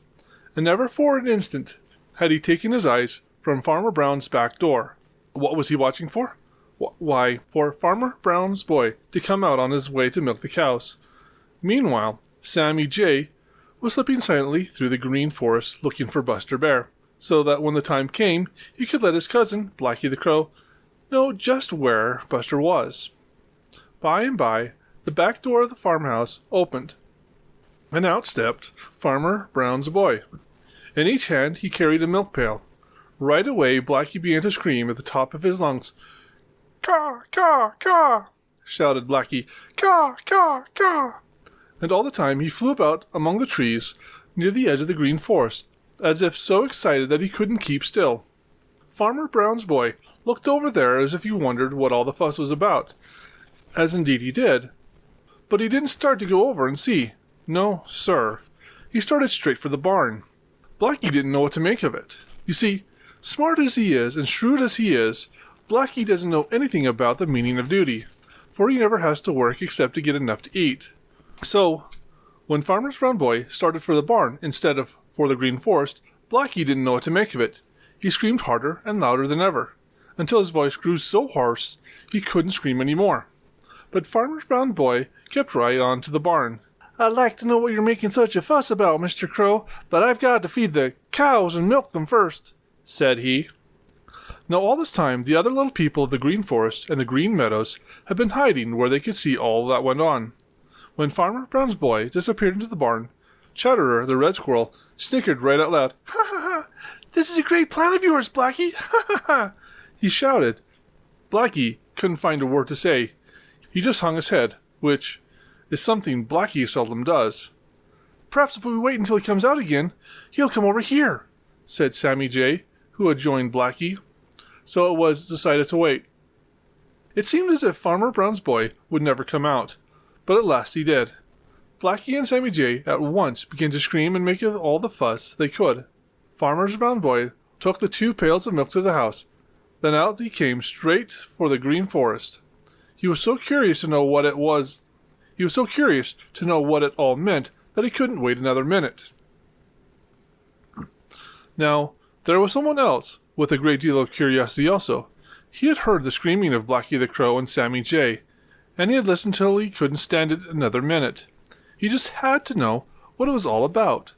and never for an instant had he taken his eyes from Farmer Brown's back door. What was he watching for? Why, for Farmer Brown's boy to come out on his way to milk the cows. Meanwhile, Sammy Jay was slipping silently through the Green Forest looking for Buster Bear, so that when the time came, he could let his cousin, Blacky the Crow, know just where Buster was. By and by, the back door of the farmhouse opened, and out stepped Farmer Brown's boy. In each hand he carried a milk pail. Right away, Blacky began to scream at the top of his lungs. "Caw, caw, caw!" shouted Blacky. "Caw, caw, caw!" And all the time he flew about among the trees near the edge of the Green Forest, as if so excited that he couldn't keep still. Farmer Brown's boy looked over there as if he wondered what all the fuss was about, as indeed he did. But he didn't start to go over and see. No, sir. He started straight for the barn. Blacky didn't know what to make of it. You see, smart as he is and shrewd as he is, Blacky doesn't know anything about the meaning of duty, for he never has to work except to get enough to eat. So, when Farmer Brown's boy started for the barn instead of for the Green Forest, Blacky didn't know what to make of it. He screamed harder and louder than ever, until his voice grew so hoarse he couldn't scream any more. But Farmer Brown's boy kept right on to the barn. "I'd like to know what you're making such a fuss about, Mr. Crow, but I've got to feed the cows and milk them first," said he. Now all this time the other little people of the Green Forest and the Green Meadows had been hiding where they could see all that went on. When Farmer Brown's boy disappeared into the barn, Chatterer the Red Squirrel snickered right out loud. "Ha ha ha! This is a great plan of yours, Blacky! Ha ha ha!" he shouted. Blacky couldn't find a word to say. He just hung his head, which is something Blacky seldom does. "Perhaps if we wait until he comes out again, he'll come over here," said Sammy Jay, who had joined Blacky. So it was decided to wait. It seemed as if Farmer Brown's boy would never come out, but at last he did. Blacky and Sammy Jay at once began to scream and make all the fuss they could. Farmer Brown's boy took the 2 pails of milk to the house. Then out he came straight for the Green Forest. He was so curious to know what it all meant that he couldn't wait another minute. Now, there was someone else with a great deal of curiosity also. He had heard the screaming of Blacky the Crow and Sammy Jay, and he had listened till he couldn't stand it another minute. He just had to know what it was all about.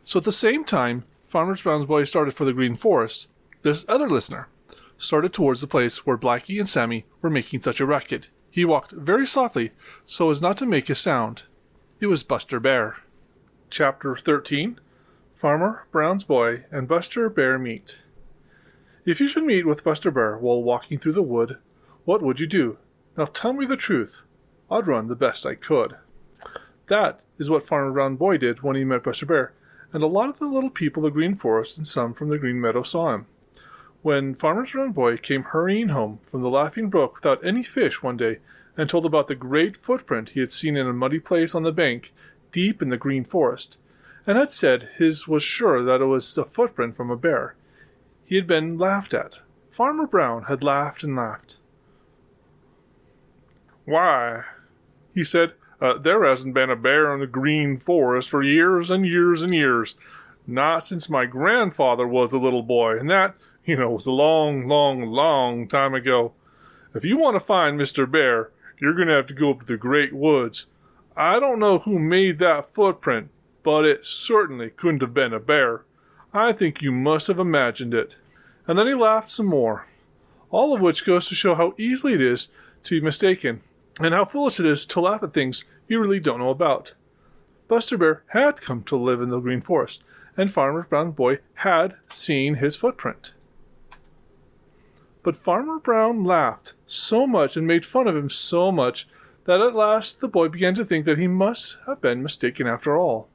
So at the same time Farmer Brown's boy started for the Green Forest, this other listener started towards the place where Blacky and Sammy were making such a racket. He walked very softly so as not to make a sound. It was Buster Bear. Chapter 13. Farmer Brown's Boy and Buster Bear Meet. If you should meet with Buster Bear while walking through the wood, what would you do? Now tell me the truth. I'd run the best I could. That is what Farmer Brown's boy did when he met Buster Bear, and a lot of the little people of the Green Forest and some from the Green Meadow saw him. When Farmer Brown's boy came hurrying home from the Laughing Brook without any fish one day and told about the great footprint he had seen in a muddy place on the bank deep in the Green Forest, and had said his was sure that it was a footprint from a bear, he had been laughed at. Farmer Brown had laughed and laughed. "Why," he said, "there hasn't been a bear in the Green Forest for years and years and years. Not since my grandfather was a little boy, and that, was a long, long, long time ago. If you want to find Mr. Bear, you're going to have to go up to the Great Woods. I don't know who made that footprint, but it certainly couldn't have been a bear. I think you must have imagined it." And then he laughed some more, all of which goes to show how easily it is to be mistaken, and how foolish it is to laugh at things you really don't know about. Buster Bear had come to live in the Green Forest, and Farmer Brown's boy had seen his footprint. But Farmer Brown laughed so much and made fun of him so much that at last the boy began to think that he must have been mistaken after all.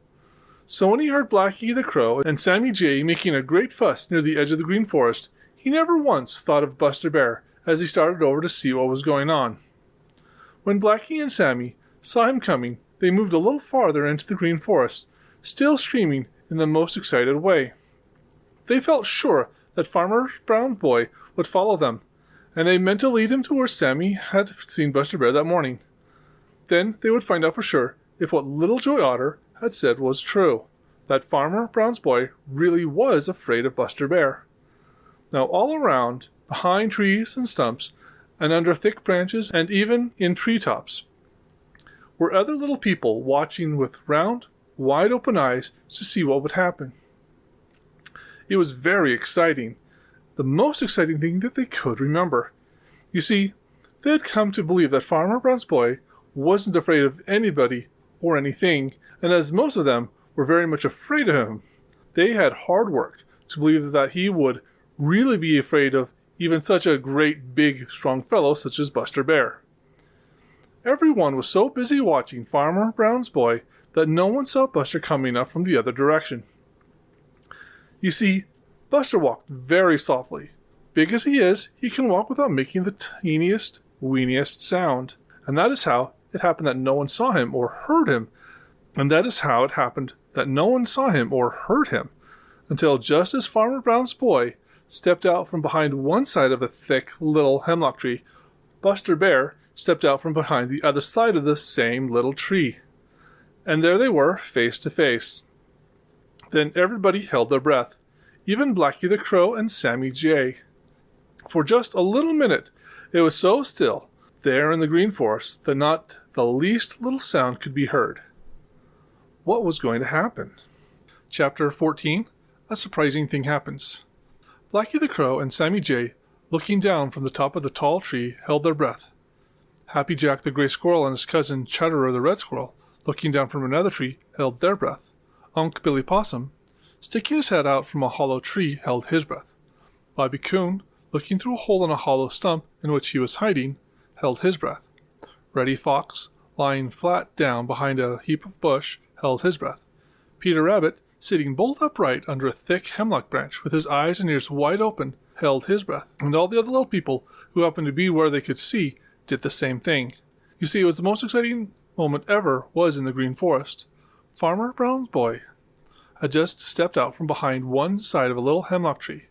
So when he heard Blacky the Crow and Sammy Jay making a great fuss near the edge of the Green Forest, he never once thought of Buster Bear as he started over to see what was going on. When Blacky and Sammy saw him coming, they moved a little farther into the Green Forest, still screaming in the most excited way. They felt sure that Farmer Brown's boy would follow them, and they meant to lead him to where Sammy had seen Buster Bear that morning. Then they would find out for sure if what Little Joe Otter had said was true, that Farmer Brown's boy really was afraid of Buster Bear. Now all around, behind trees and stumps, and under thick branches, and even in treetops, were other little people watching with round, wide-open eyes to see what would happen. It was very exciting, the most exciting thing that they could remember. You see, they had come to believe that Farmer Brown's boy wasn't afraid of anybody or anything, and as most of them were very much afraid of him, they had hard work to believe that he would really be afraid of even such a great, big, strong fellow such as Buster Bear. Everyone was so busy watching Farmer Brown's boy that no one saw Buster coming up from the other direction. You see, Buster walked very softly. Big as he is, he can walk without making the teeniest, weeniest sound, and that is how it happened that no one saw him or heard him, until just as Farmer Brown's boy stepped out from behind one side of a thick little hemlock tree, Buster Bear stepped out from behind the other side of the same little tree. And there they were, face to face. Then everybody held their breath, even Blacky the Crow and Sammy Jay. For just a little minute, it was so still there in the Green Forest that not the least little sound could be heard. What was going to happen? Chapter 14, A Surprising Thing Happens. Blacky the Crow and Sammy Jay, looking down from the top of the tall tree, held their breath. Happy Jack the Gray Squirrel and his cousin Chatterer the Red Squirrel, looking down from another tree, held their breath. Unc' Billy Possum, sticking his head out from a hollow tree, held his breath. Bobby Coon, looking through a hole in a hollow stump in which he was hiding, held his breath. Reddy Fox, lying flat down behind a heap of bush, held his breath. Peter Rabbit, sitting bolt upright under a thick hemlock branch with his eyes and ears wide open, held his breath. And all the other little people who happened to be where they could see did the same thing. You see, it was the most exciting moment ever was in the Green Forest. Farmer Brown's boy had just stepped out from behind one side of a little hemlock tree,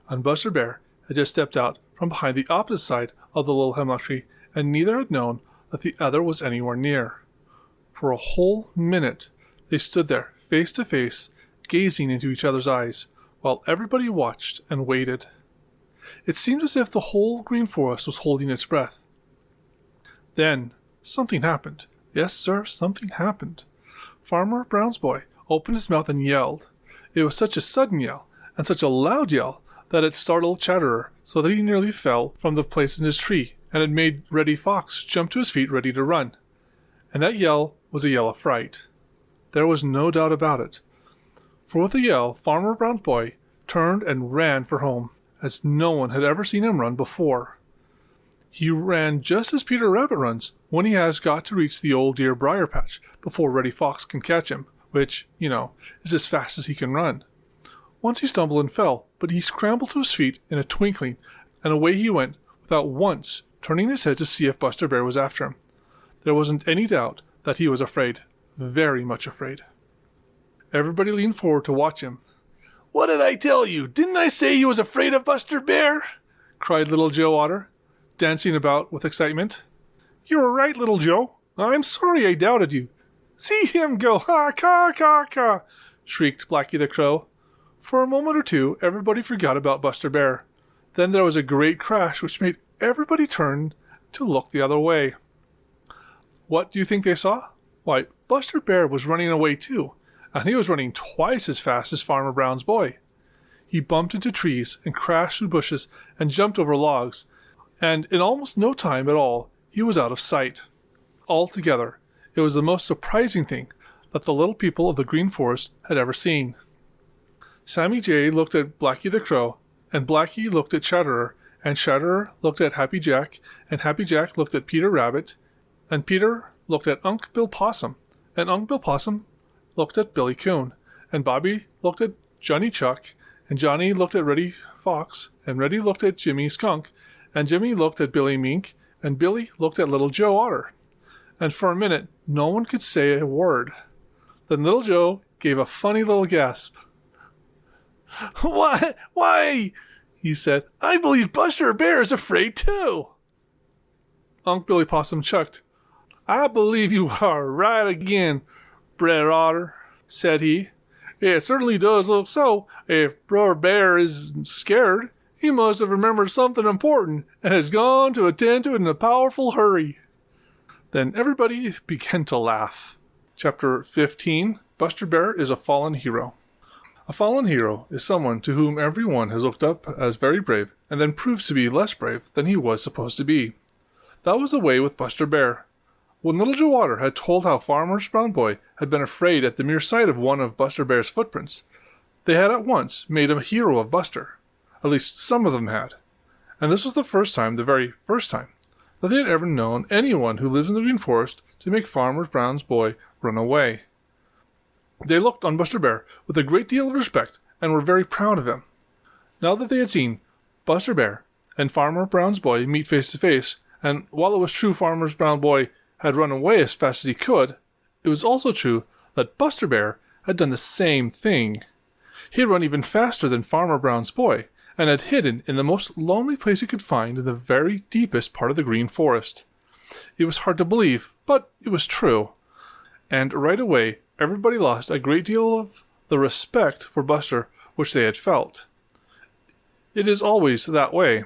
and Buster Bear had just stepped out from behind the opposite side of the little hemlock tree, and neither had known that the other was anywhere near. For a whole minute, they stood there, face to face, gazing into each other's eyes, while everybody watched and waited. It seemed as if the whole Green Forest was holding its breath. Then, something happened. Yes, sir, something happened. Farmer Brown's boy opened his mouth and yelled. It was such a sudden yell, and such a loud yell, that it startled Chatterer so that he nearly fell from the place in his tree, and it made Reddy Fox jump to his feet ready to run. And that yell was a yell of fright. There was no doubt about it. For with a yell, Farmer Brown's boy turned and ran for home, as no one had ever seen him run before. He ran just as Peter Rabbit runs when he has got to reach the old dear briar patch before Reddy Fox can catch him, which, is as fast as he can run. Once he stumbled and fell, but he scrambled to his feet in a twinkling, and away he went, without once turning his head to see if Buster Bear was after him. There wasn't any doubt that he was afraid, very much afraid. Everybody leaned forward to watch him. "What did I tell you? Didn't I say you was afraid of Buster Bear?" cried Little Joe Otter, dancing about with excitement. "You were right, Little Joe. I'm sorry I doubted you. See him go, ha, ca, ca, ca," shrieked Blacky the Crow. For a moment or two, everybody forgot about Buster Bear. Then there was a great crash which made everybody turn to look the other way. What do you think they saw? Why, Buster Bear was running away too, and he was running twice as fast as Farmer Brown's boy. He bumped into trees and crashed through bushes and jumped over logs, and in almost no time at all, he was out of sight. Altogether, it was the most surprising thing that the little people of the Green Forest had ever seen. Sammy Jay looked at Blacky the Crow, and Blacky looked at Chatterer, and Chatterer looked at Happy Jack, and Happy Jack looked at Peter Rabbit, and Peter looked at Unc' Bill Possum, and Unc' Bill Possum looked at Billy Coon, and Bobby looked at Johnny Chuck, and Johnny looked at Reddy Fox, and Reddy looked at Jimmy Skunk, and Jimmy looked at Billy Mink, and Billy looked at Little Joe Otter. And for a minute, no one could say a word. Then Little Joe gave a funny little gasp. Why, he said, "I believe Buster Bear is afraid too." Unc' Billy Possum chucked. "I believe you are right again, Brer Otter," said he. "It certainly does look so. If Brother Bear is scared, he must have remembered something important and has gone to attend to it in a powerful hurry." Then everybody began to laugh. Chapter 15, Buster Bear is a Fallen Hero. A fallen hero is someone to whom everyone has looked up as very brave and then proves to be less brave than he was supposed to be. That was the way with Buster Bear. When Little Joe Otter had told how Farmer Brown's boy had been afraid at the mere sight of one of Buster Bear's footprints, they had at once made him a hero of Buster. At least some of them had. And this was the first time, the very first time, that they had ever known anyone who lives in the Green Forest to make Farmer Brown's boy run away. They looked on Buster Bear with a great deal of respect and were very proud of him. Now that they had seen Buster Bear and Farmer Brown's boy meet face to face, and while it was true Farmer Brown's boy had run away as fast as he could, it was also true that Buster Bear had done the same thing. He had run even faster than Farmer Brown's boy, and had hidden in the most lonely place he could find in the very deepest part of the Green Forest. It was hard to believe, but it was true. And right away, everybody lost a great deal of the respect for Buster which they had felt. It is always that way.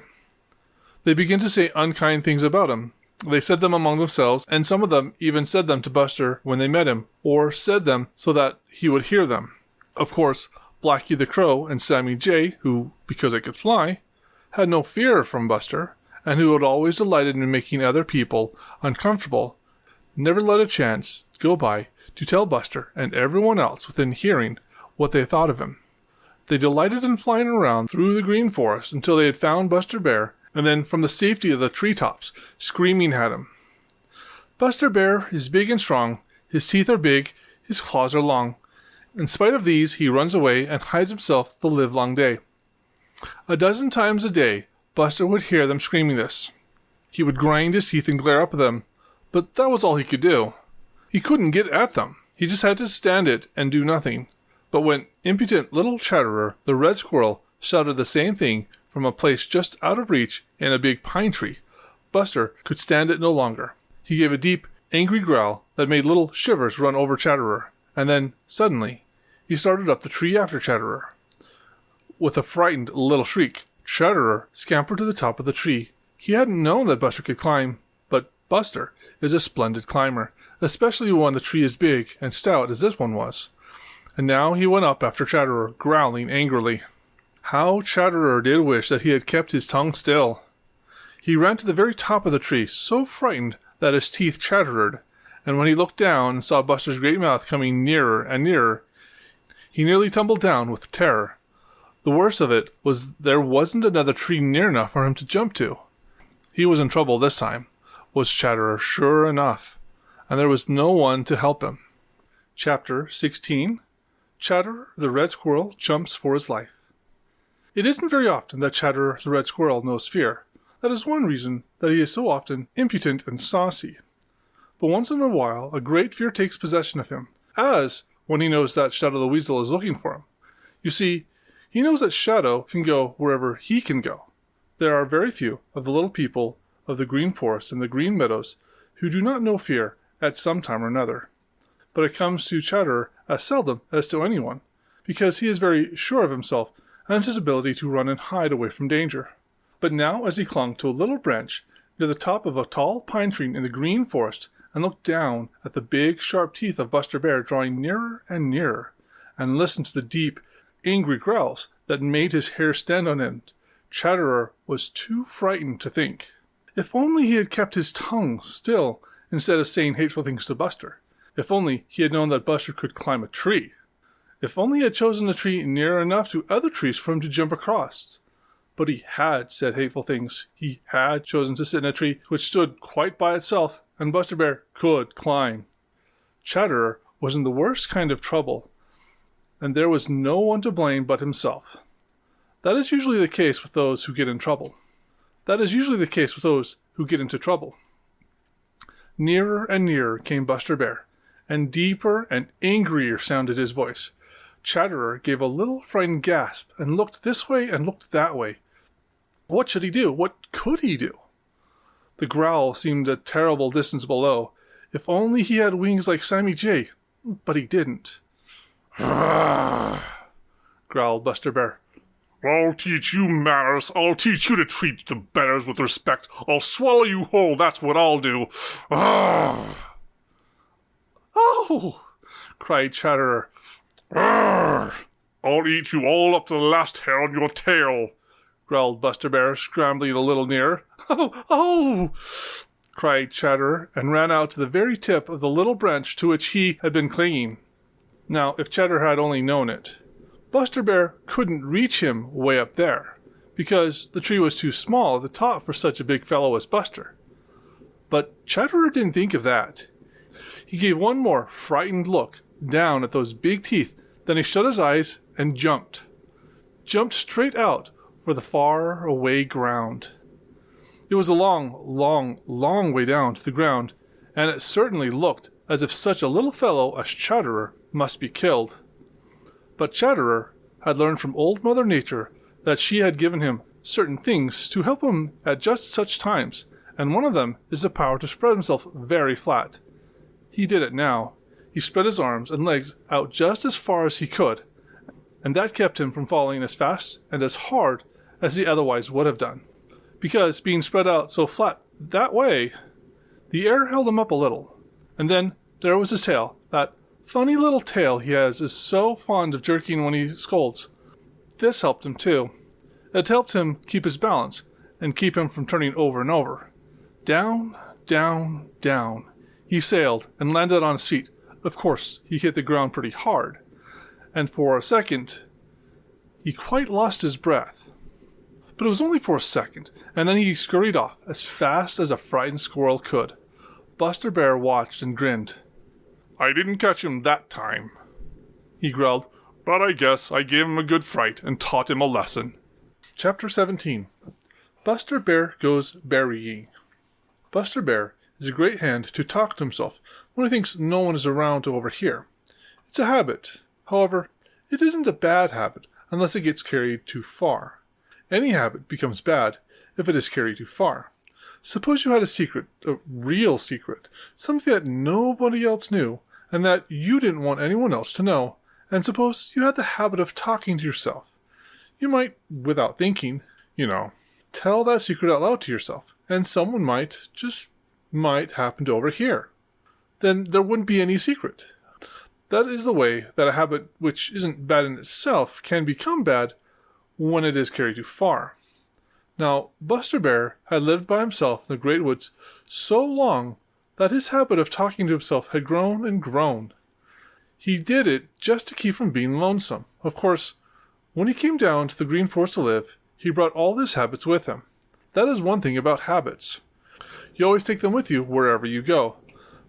They begin to say unkind things about him. They said them among themselves, and some of them even said them to Buster when they met him, or said them so that he would hear them. Of course, Blacky the Crow and Sammy Jay, who, because they could fly, had no fear from Buster, and who had always delighted in making other people uncomfortable, never let a chance go by to tell Buster and everyone else within hearing what they thought of him. They delighted in flying around through the Green Forest until they had found Buster Bear, and then from the safety of the treetops, screaming at him. Buster Bear is big and strong, his teeth are big, his claws are long. In spite of these, he runs away and hides himself the livelong day. A dozen times a day, Buster would hear them screaming this. He would grind his teeth and glare up at them, but that was all he could do. He couldn't get at them. He just had to stand it and do nothing. But when impudent little Chatterer, the red squirrel, shouted the same thing from a place just out of reach in a big pine tree, Buster could stand it no longer. He gave a deep, angry growl that made little shivers run over Chatterer, and then, suddenly, he started up the tree after Chatterer. With a frightened little shriek, Chatterer scampered to the top of the tree. He hadn't known that Buster could climb, but Buster is a splendid climber, especially when the tree is big and stout as this one was. And now he went up after Chatterer, growling angrily. How Chatterer did wish that he had kept his tongue still. He ran to the very top of the tree, so frightened that his teeth chattered, and when he looked down and saw Buster's great mouth coming nearer and nearer, he nearly tumbled down with terror. The worst of it was there wasn't another tree near enough for him to jump to. He was in trouble this time, was Chatterer sure enough, and there was no one to help him. Chapter 16, Chatterer the Red Squirrel jumps for his life. It isn't very often that Chatterer the Red Squirrel knows fear. That is one reason that he is so often impudent and saucy. But once in a while, a great fear takes possession of him, as when he knows that Shadow the Weasel is looking for him. You see, he knows that Shadow can go wherever he can go. There are very few of the little people of the Green Forest and the Green Meadows who do not know fear at some time or another. But it comes to Chatterer as seldom as to anyone, because he is very sure of himself and his ability to run and hide away from danger. But now, as he clung to a little branch near the top of a tall pine tree in the Green Forest and looked down at the big, sharp teeth of Buster Bear drawing nearer and nearer, and listened to the deep, angry growls that made his hair stand on end, Chatterer was too frightened to think. If only he had kept his tongue still instead of saying hateful things to Buster. If only he had known that Buster could climb a tree. If only he had chosen a tree near enough to other trees for him to jump across. But he had said hateful things. He had chosen to sit in a tree which stood quite by itself, and Buster Bear could climb. Chatterer was in the worst kind of trouble, and there was no one to blame but himself. That is usually the case with those who get in trouble. That is usually the case with those who get into trouble. Nearer and nearer came Buster Bear, and deeper and angrier sounded his voice. Chatterer gave a little frightened gasp and looked this way and looked that way. What should he do? What could he do? The growl seemed a terrible distance below. If only he had wings like Sammy Jay, but he didn't. Growled Buster Bear. I'll teach you manners. I'll teach you to treat the bears with respect. I'll swallow you whole, that's what I'll do. Oh! Cried Chatterer. I'll eat you all up to the last hair on your tail, growled Buster Bear, scrambling a little nearer. Oh! Cried Chatterer, and ran out to the very tip of the little branch to which he had been clinging. Now, if Chatterer had only known it, Buster Bear couldn't reach him way up there, because the tree was too small at the top for such a big fellow as Buster. But Chatterer didn't think of that. He gave one more frightened look down at those big teeth, then he shut his eyes and jumped. Jumped straight out for the far away ground. It was a long, long, long way down to the ground, and it certainly looked as if such a little fellow as Chatterer must be killed. But Chatterer had learned from Old Mother Nature that she had given him certain things to help him at just such times, and one of them is the power to spread himself very flat. He did it now. He spread his arms and legs out just as far as he could, and that kept him from falling as fast and as hard as he otherwise would have done. Because, being spread out so flat that way, the air held him up a little. And then there was his tail. That funny little tail he has is so fond of jerking when he scolds. This helped him too. It helped him keep his balance and keep him from turning over and over. Down, down, down. He sailed and landed on his feet. Of course, he hit the ground pretty hard. And for a second, he quite lost his breath. But it was only for a second, and then he scurried off as fast as a frightened squirrel could. Buster Bear watched and grinned. I didn't catch him that time, he growled, but I guess I gave him a good fright and taught him a lesson. Chapter 17. Buster Bear Goes Berrying. Buster Bear is a great hand to talk to himself when he thinks no one is around to overhear. It's a habit. However, it isn't a bad habit unless it gets carried too far. Any habit becomes bad if it is carried too far. Suppose you had a secret, a real secret, something that nobody else knew, and that you didn't want anyone else to know, and suppose you had the habit of talking to yourself. You might, without thinking, tell that secret out loud to yourself, and someone might happen to overhear. Then there wouldn't be any secret. That is the way that a habit which isn't bad in itself can become bad when it is carried too far. Now, Buster Bear had lived by himself in the Great Woods so long that his habit of talking to himself had grown and grown. He did it just to keep from being lonesome. Of course, when he came down to the Green Forest to live, he brought all his habits with him. That is one thing about habits. You always take them with you wherever you go.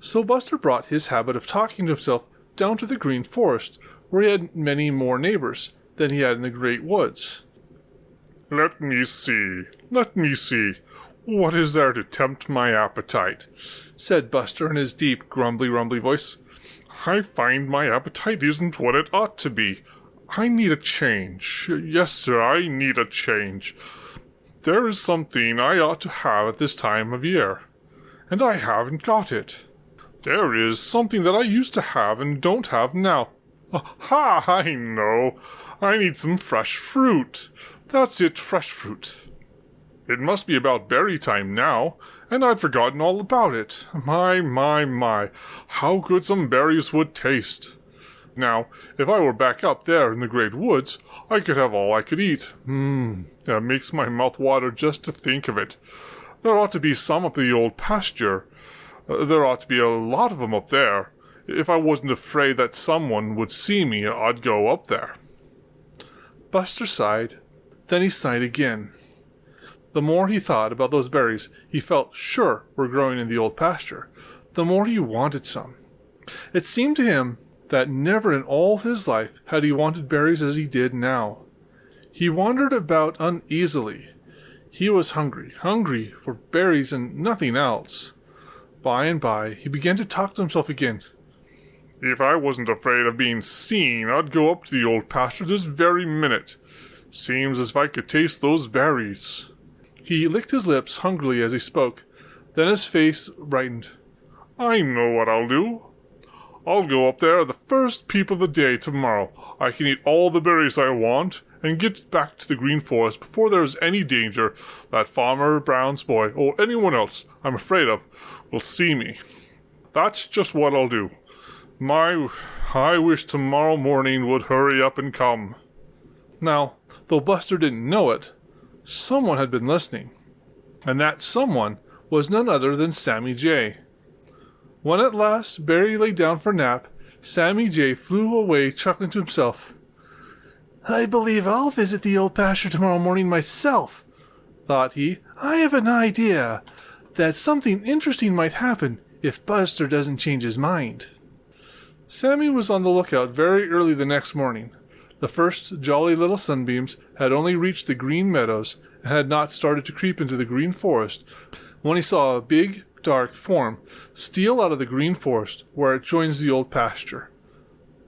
So Buster brought his habit of talking to himself down to the Green Forest, where he had many more neighbors than he had in the great woods. Let me see. What is there to tempt my appetite? Said Buster in his deep, grumbly voice. I find my appetite isn't what it ought to be. I need a change. Yes, sir, I need a change. There is something I ought to have at this time of year, and I haven't got it. There is something that I used to have and don't have now. Ha! I know. I need some fresh fruit. That's it, fresh fruit. It must be about berry time now, and I'd forgotten all about it. My, how good some berries would taste. Now, if I were back up there in the great woods, I could have all I could eat. That makes my mouth water just to think of it. There ought to be some up the old pasture. There ought to be a lot of them up there. If I wasn't afraid that someone would see me, I'd go up there. Buster sighed. Then he sighed again. The more he thought about those berries he felt sure were growing in the old pasture, the more he wanted some. It seemed to him that never in all his life had he wanted berries as he did now. He wandered about uneasily. He was hungry for berries and nothing else. By and by, he began to talk to himself again. If I wasn't afraid of being seen, I'd go up to the old pasture this very minute. Seems as if I could taste those berries. He licked his lips hungrily as he spoke. Then his face brightened. I know what I'll do. I'll go up there the first peep of the day tomorrow. I can eat all the berries I want and get back to the Green Forest before there is any danger that Farmer Brown's boy, or anyone else I'm afraid of, will see me. That's just what I'll do. I wish tomorrow morning would hurry up and come. Now, though Buster didn't know it, someone had been listening, and that someone was none other than Sammy Jay. When at last Barry lay down for a nap, Sammy Jay flew away chuckling to himself. I believe I'll visit the old pasture tomorrow morning myself, thought he. I have an idea that something interesting might happen if Buster doesn't change his mind. Sammy was on the lookout very early the next morning. The first jolly little sunbeams had only reached the green meadows and had not started to creep into the green forest when he saw a big, dark form steal out of the green forest where it joins the old pasture.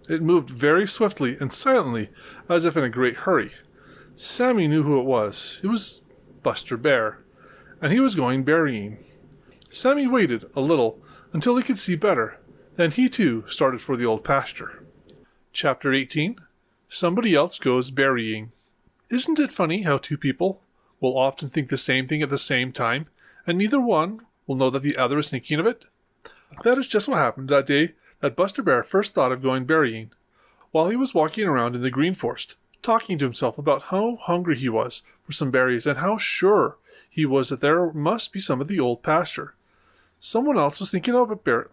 It moved very swiftly and silently, as if in a great hurry. Sammy knew who it was. It was Buster Bear, and he was going berrying. Sammy waited a little until he could see better. Then he too started for the old pasture. Chapter 18. Somebody else goes berrying. Isn't it funny how two people will often think the same thing at the same time, and neither one will know that the other is thinking of it? That is just what happened that day that Buster Bear first thought of going berrying. While he was walking around in the green forest, talking to himself about how hungry he was for some berries and how sure he was that there must be some at the old pasture. Someone else was thinking about berries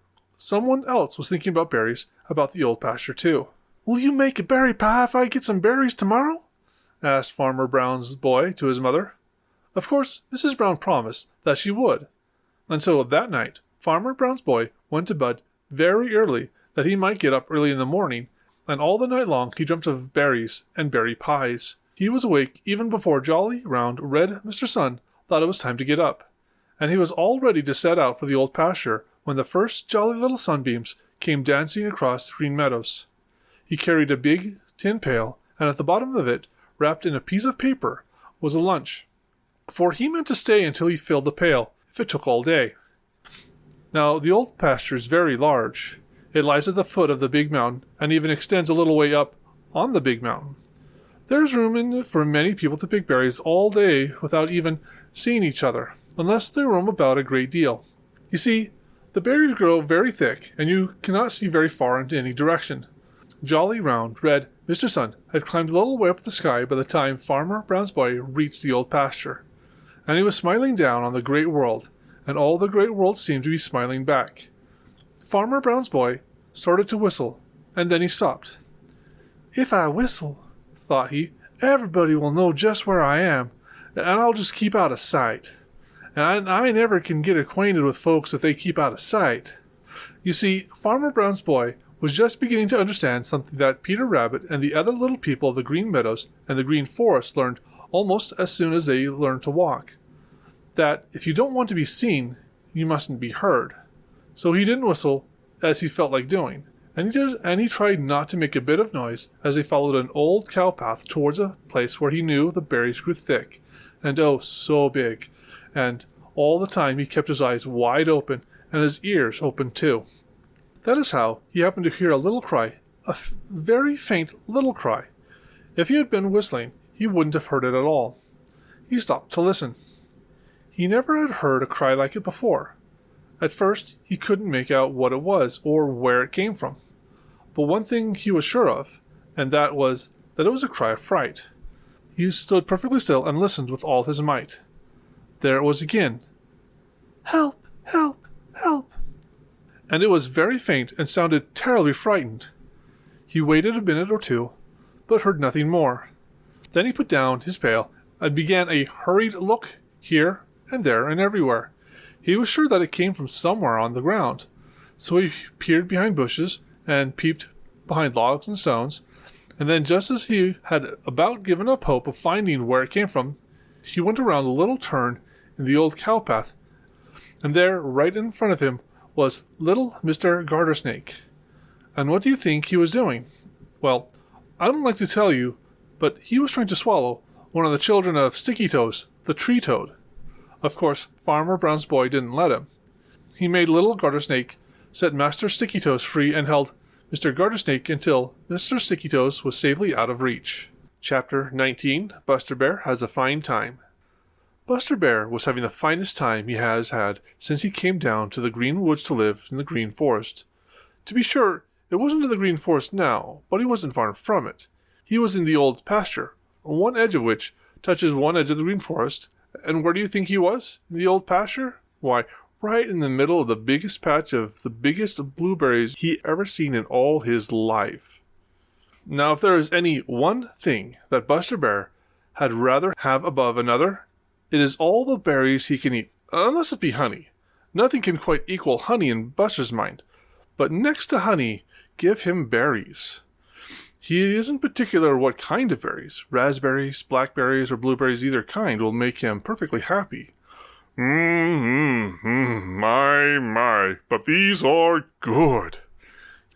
about the old pasture too. Will you make a berry pie if I get some berries tomorrow? Asked Farmer Brown's boy to his mother. Of course, Mrs. Brown promised that she would. And so that night, Farmer Brown's boy went to bed very early that he might get up early in the morning, and all the night long he dreamt of berries and berry pies. He was awake even before jolly, round, red Mr. Sun thought it was time to get up, and he was all ready to set out for the old pasture when the first jolly little sunbeams came dancing across the green meadows. He carried a big tin pail, and at the bottom of it, wrapped in a piece of paper, was a lunch, for he meant to stay until he filled the pail, if it took all day. Now, the old pasture is very large. It lies at the foot of the big mountain, and even extends a little way up on the big mountain. There's room in it for many people to pick berries all day without even seeing each other, unless they roam about a great deal. You see, the berries grow very thick, and you cannot see very far in any direction. Jolly, round, red Mr. Sun had climbed a little way up the sky by the time Farmer Brown's boy reached the old pasture, and he was smiling down on the great world, and all the great world seemed to be smiling back. Farmer Brown's boy started to whistle, and then he stopped. If I whistle, thought he, everybody will know just where I am, and I'll just keep out of sight. And I never can get acquainted with folks if they keep out of sight. You see, Farmer Brown's boy was just beginning to understand something that Peter Rabbit and the other little people of the Green Meadows and the Green Forest learned almost as soon as they learned to walk. That if you don't want to be seen, you mustn't be heard. So he didn't whistle as he felt like doing, and he tried not to make a bit of noise as they followed an old cow path towards a place where he knew the berries grew thick, and oh, so big, and all the time he kept his eyes wide open and his ears open too. That is how he happened to hear a little cry, a very faint little cry. If he had been whistling, he wouldn't have heard it at all. He stopped to listen. He never had heard a cry like it before. At first, he couldn't make out what it was or where it came from. But one thing he was sure of, and that was that it was a cry of fright. He stood perfectly still and listened with all his might. There it was again. Help! Help! Help! And it was very faint and sounded terribly frightened. He waited a minute or two, but heard nothing more. Then he put down his pail and began a hurried look here and there and everywhere. He was sure that it came from somewhere on the ground, so he peered behind bushes and peeped behind logs and stones, and then just as he had about given up hope of finding where it came from, he went around a little turn in the old cow path, and there, right in front of him, was little Mr. Gartersnake. And what do you think he was doing? Well, I don't like to tell you, but he was trying to swallow one of the children of Stickytoes, the tree toad. Of course, Farmer Brown's boy didn't let him. He made little Gartersnake set Master Stickytoes free and held Mr. Gartersnake until Mr. Stickytoes was safely out of reach. Chapter 19, Buster Bear Has a Fine Time. Buster Bear was having the finest time he has had since he came down to the Green Woods to live in the Green Forest. To be sure, it wasn't in the Green Forest now, but he wasn't far from it. He was in the Old Pasture, one edge of which touches one edge of the Green Forest. And where do you think he was? In the Old Pasture? Why, right in the middle of the biggest patch of the biggest blueberries he ever seen in all his life. Now, if there is any one thing that Buster Bear had rather have above another, it is all the berries he can eat, unless it be honey. Nothing can quite equal honey in Buster's mind. But next to honey, give him berries. He isn't particular what kind of berries. Raspberries, blackberries, or blueberries, either kind, will make him perfectly happy. My, but these are good,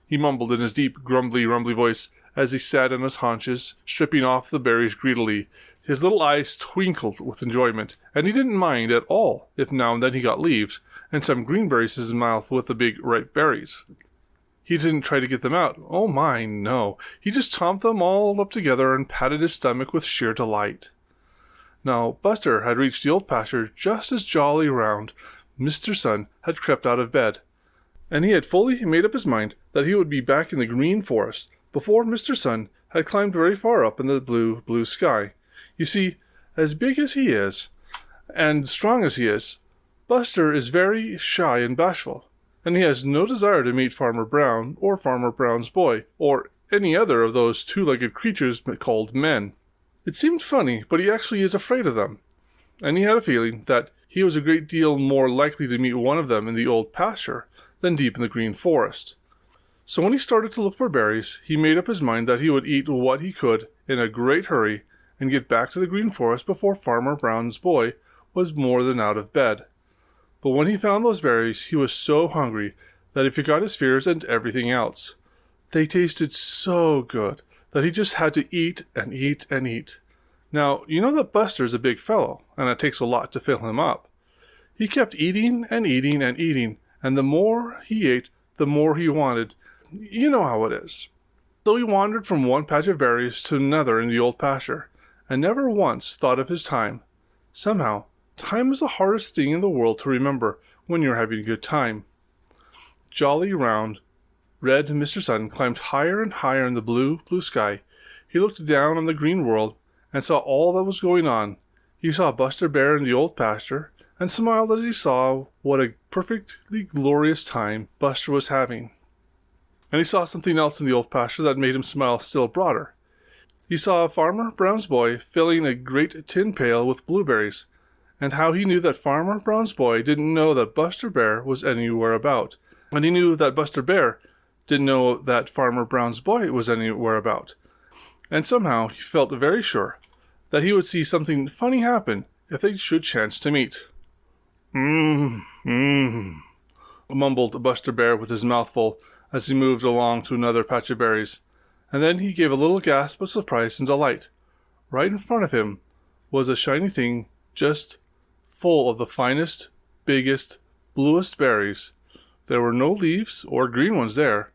he mumbled in his deep, rumbly voice as he sat on his haunches, stripping off the berries greedily. His little eyes twinkled with enjoyment, and he didn't mind at all if now and then he got leaves, and some green berries in his mouth with the big, ripe berries. He didn't try to get them out. Oh my, no. He just chomped them all up together and patted his stomach with sheer delight. Now, Buster had reached the Old Pasture just as Jolly, Round, Mr. Sun had crept out of bed, and he had fully made up his mind that he would be back in the Green Forest before Mr. Sun had climbed very far up in the blue sky. You see, as big as he is, and strong as he is, Buster is very shy and bashful, and he has no desire to meet Farmer Brown or Farmer Brown's boy, or any other of those two-legged creatures called men. It seemed funny, but he actually is afraid of them, and he had a feeling that he was a great deal more likely to meet one of them in the Old Pasture than deep in the Green Forest. So when he started to look for berries, he made up his mind that he would eat what he could in a great hurry and get back to the Green Forest before Farmer Brown's boy was more than out of bed. But when he found those berries, he was so hungry that he forgot his fears and everything else. They tasted so good that he just had to eat and eat and eat. Now, you know that Buster's a big fellow, and it takes a lot to fill him up. He kept eating and eating and eating, and the more he ate, the more he wanted. You know how it is. So he wandered from one patch of berries to another in the Old Pasture, and never once thought of his time. Somehow, time is the hardest thing in the world to remember when you're having a good time. Jolly, round, red Mr. Sun climbed higher and higher in the blue sky. He looked down on the green world and saw all that was going on. He saw Buster Bear in the Old Pasture and smiled as he saw what a perfectly glorious time Buster was having. And he saw something else in the Old Pasture that made him smile still broader. He saw Farmer Brown's boy filling a great tin pail with blueberries, and how he knew that Farmer Brown's boy didn't know that Buster Bear was anywhere about, and he knew that Buster Bear didn't know that Farmer Brown's boy was anywhere about. And somehow he felt very sure that he would see something funny happen if they should chance to meet. Mumbled Buster Bear with his mouth full as he moved along to another patch of berries, and then he gave a little gasp of surprise and delight. Right in front of him was a shiny thing just full of the finest, biggest, bluest berries. There were no leaves or green ones there.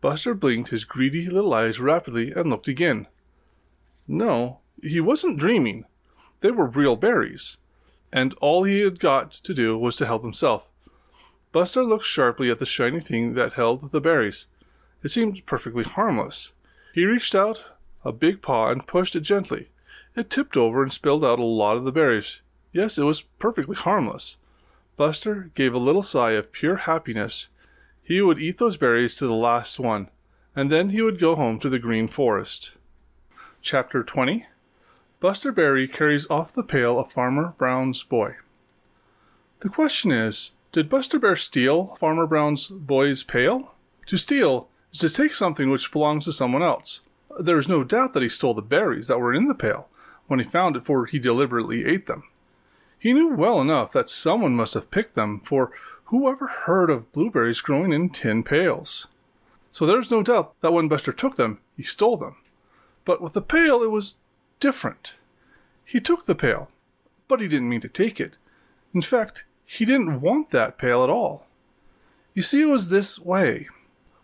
Buster blinked his greedy little eyes rapidly and looked again. No, he wasn't dreaming. They were real berries, and all he had got to do was to help himself. Buster looked sharply at the shiny thing that held the berries. It seemed perfectly harmless. He reached out a big paw and pushed it gently. It tipped over and spilled out a lot of the berries. Yes, it was perfectly harmless. Buster gave a little sigh of pure happiness. He would eat those berries to the last one, and then he would go home to the Green Forest. Chapter 20. Buster Bear carries off the pail of Farmer Brown's boy. The question is, did Buster Bear steal Farmer Brown's boy's pail? To steal is to take something which belongs to someone else. There is no doubt that he stole the berries that were in the pail when he found it, for he deliberately ate them. He knew well enough that someone must have picked them, for who ever heard of blueberries growing in tin pails? So there's no doubt that when Buster took them, he stole them. But with the pail, it was different. He took the pail, but he didn't mean to take it. In fact, he didn't want that pail at all. You see, it was this way.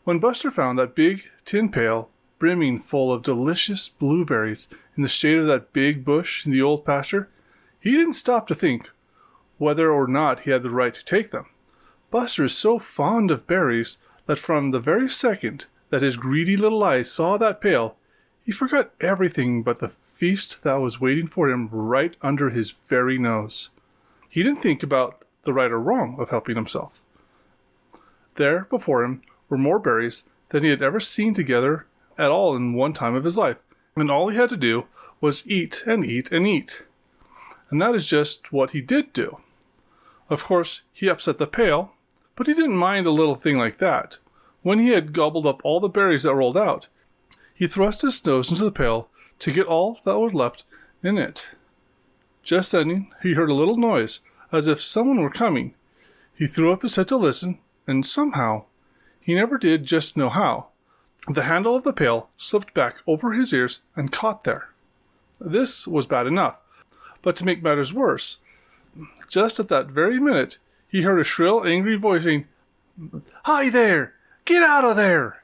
When Buster found that big tin pail brimming full of delicious blueberries in the shade of that big bush in the old pasture, he didn't stop to think whether or not he had the right to take them. Buster is so fond of berries that from the very second that his greedy little eyes saw that pail, he forgot everything but the feast that was waiting for him right under his very nose. He didn't think about the right or wrong of helping himself. There before him were more berries than he had ever seen together at all in one time of his life, and all he had to do was eat and eat and eat. And that is just what he did do. Of course, he upset the pail, but he didn't mind a little thing like that. When he had gobbled up all the berries that rolled out, he thrust his nose into the pail to get all that was left in it. Just then he heard a little noise, as if someone were coming. He threw up his head to listen, and somehow, he never did just know how, the handle of the pail slipped back over his ears and caught there. This was bad enough, but to make matters worse, just at that very minute, he heard a shrill, angry voice saying, "Hi there! Get out of there!"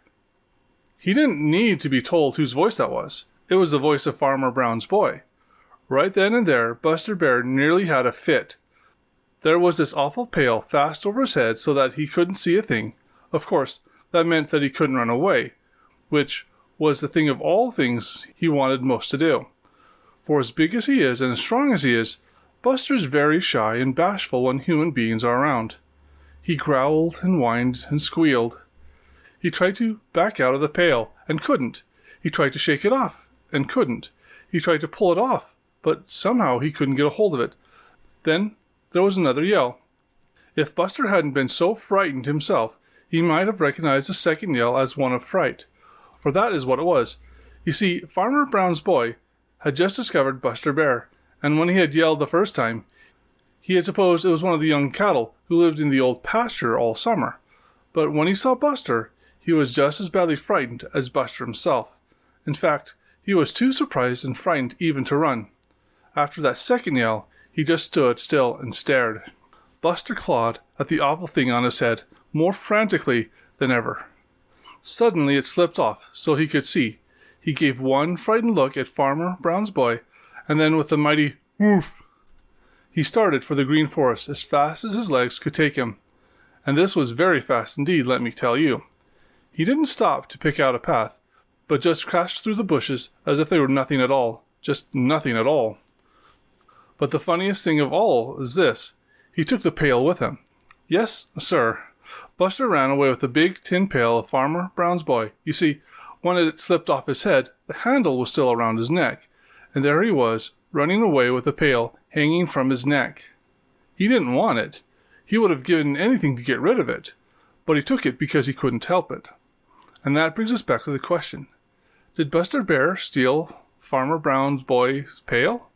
He didn't need to be told whose voice that was. It was the voice of Farmer Brown's boy. Right then and there, Buster Bear nearly had a fit. There was this awful pail fast over his head so that he couldn't see a thing. Of course, that meant that he couldn't run away, which was the thing of all things he wanted most to do. For as big as he is and as strong as he is, Buster's very shy and bashful when human beings are around. He growled and whined and squealed. He tried to back out of the pail and couldn't. He tried to shake it off and couldn't. He tried to pull it off, but somehow he couldn't get a hold of it. Then there was another yell. If Buster hadn't been so frightened himself, he might have recognized the second yell as one of fright. For that is what it was. You see, Farmer Brown's boy had just discovered Buster Bear, and when he had yelled the first time, he had supposed it was one of the young cattle who lived in the old pasture all summer. But when he saw Buster, he was just as badly frightened as Buster himself. In fact, he was too surprised and frightened even to run. After that second yell, he just stood still and stared. Buster clawed at the awful thing on his head more frantically than ever. Suddenly it slipped off so he could see. He gave one frightened look at Farmer Brown's boy, and then with a mighty woof, he started for the Green Forest as fast as his legs could take him. And this was very fast indeed, let me tell you. He didn't stop to pick out a path, but just crashed through the bushes as if they were nothing at all. Just nothing at all. But the funniest thing of all is this. He took the pail with him. Yes, sir. Buster ran away with the big tin pail of Farmer Brown's boy. You see, when it slipped off his head, the handle was still around his neck, and there he was, running away with the pail hanging from his neck. He didn't want it. He would have given anything to get rid of it, but he took it because he couldn't help it. And that brings us back to the question. Did Buster Bear steal Farmer Brown's boy's pail?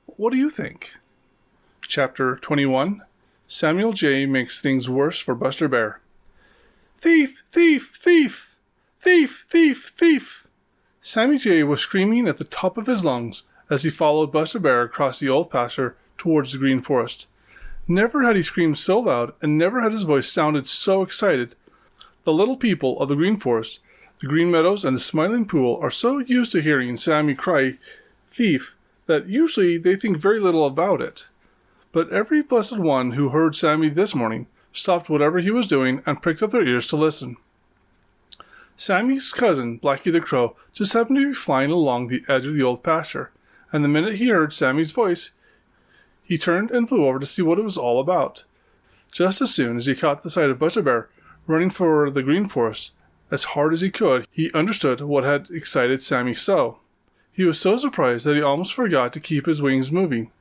What do you think? Chapter 21. Samuel J. makes things worse for Buster Bear. Thief! Thief! Thief! Thief! Thief! Thief! Sammy Jay was screaming at the top of his lungs as he followed Buster Bear across the old pasture towards the Green Forest. Never had he screamed so loud, and never had his voice sounded so excited. The little people of the Green Forest, the Green Meadows, and the Smiling Pool are so used to hearing Sammy cry, thief, that usually they think very little about it. But every blessed one who heard Sammy this morning stopped whatever he was doing and pricked up their ears to listen. Sammy's cousin, Blacky the Crow, just happened to be flying along the edge of the old pasture, and the minute he heard Sammy's voice, he turned and flew over to see what it was all about. Just as soon as he caught the sight of Buster Bear running for the Green Forest as hard as he could, he understood what had excited Sammy so. He was so surprised that he almost forgot to keep his wings moving.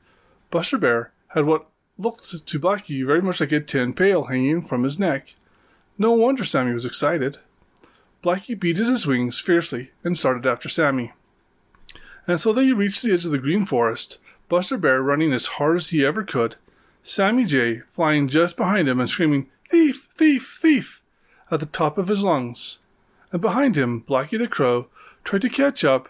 Buster Bear had what looked to Blacky very much like a tin pail hanging from his neck. No wonder Sammy was excited. Blacky beated his wings fiercely and started after Sammy. And so they reached the edge of the Green Forest, Buster Bear running as hard as he ever could, Sammy Jay flying just behind him and screaming, thief, thief, thief, at the top of his lungs. And behind him, Blacky the Crow tried to catch up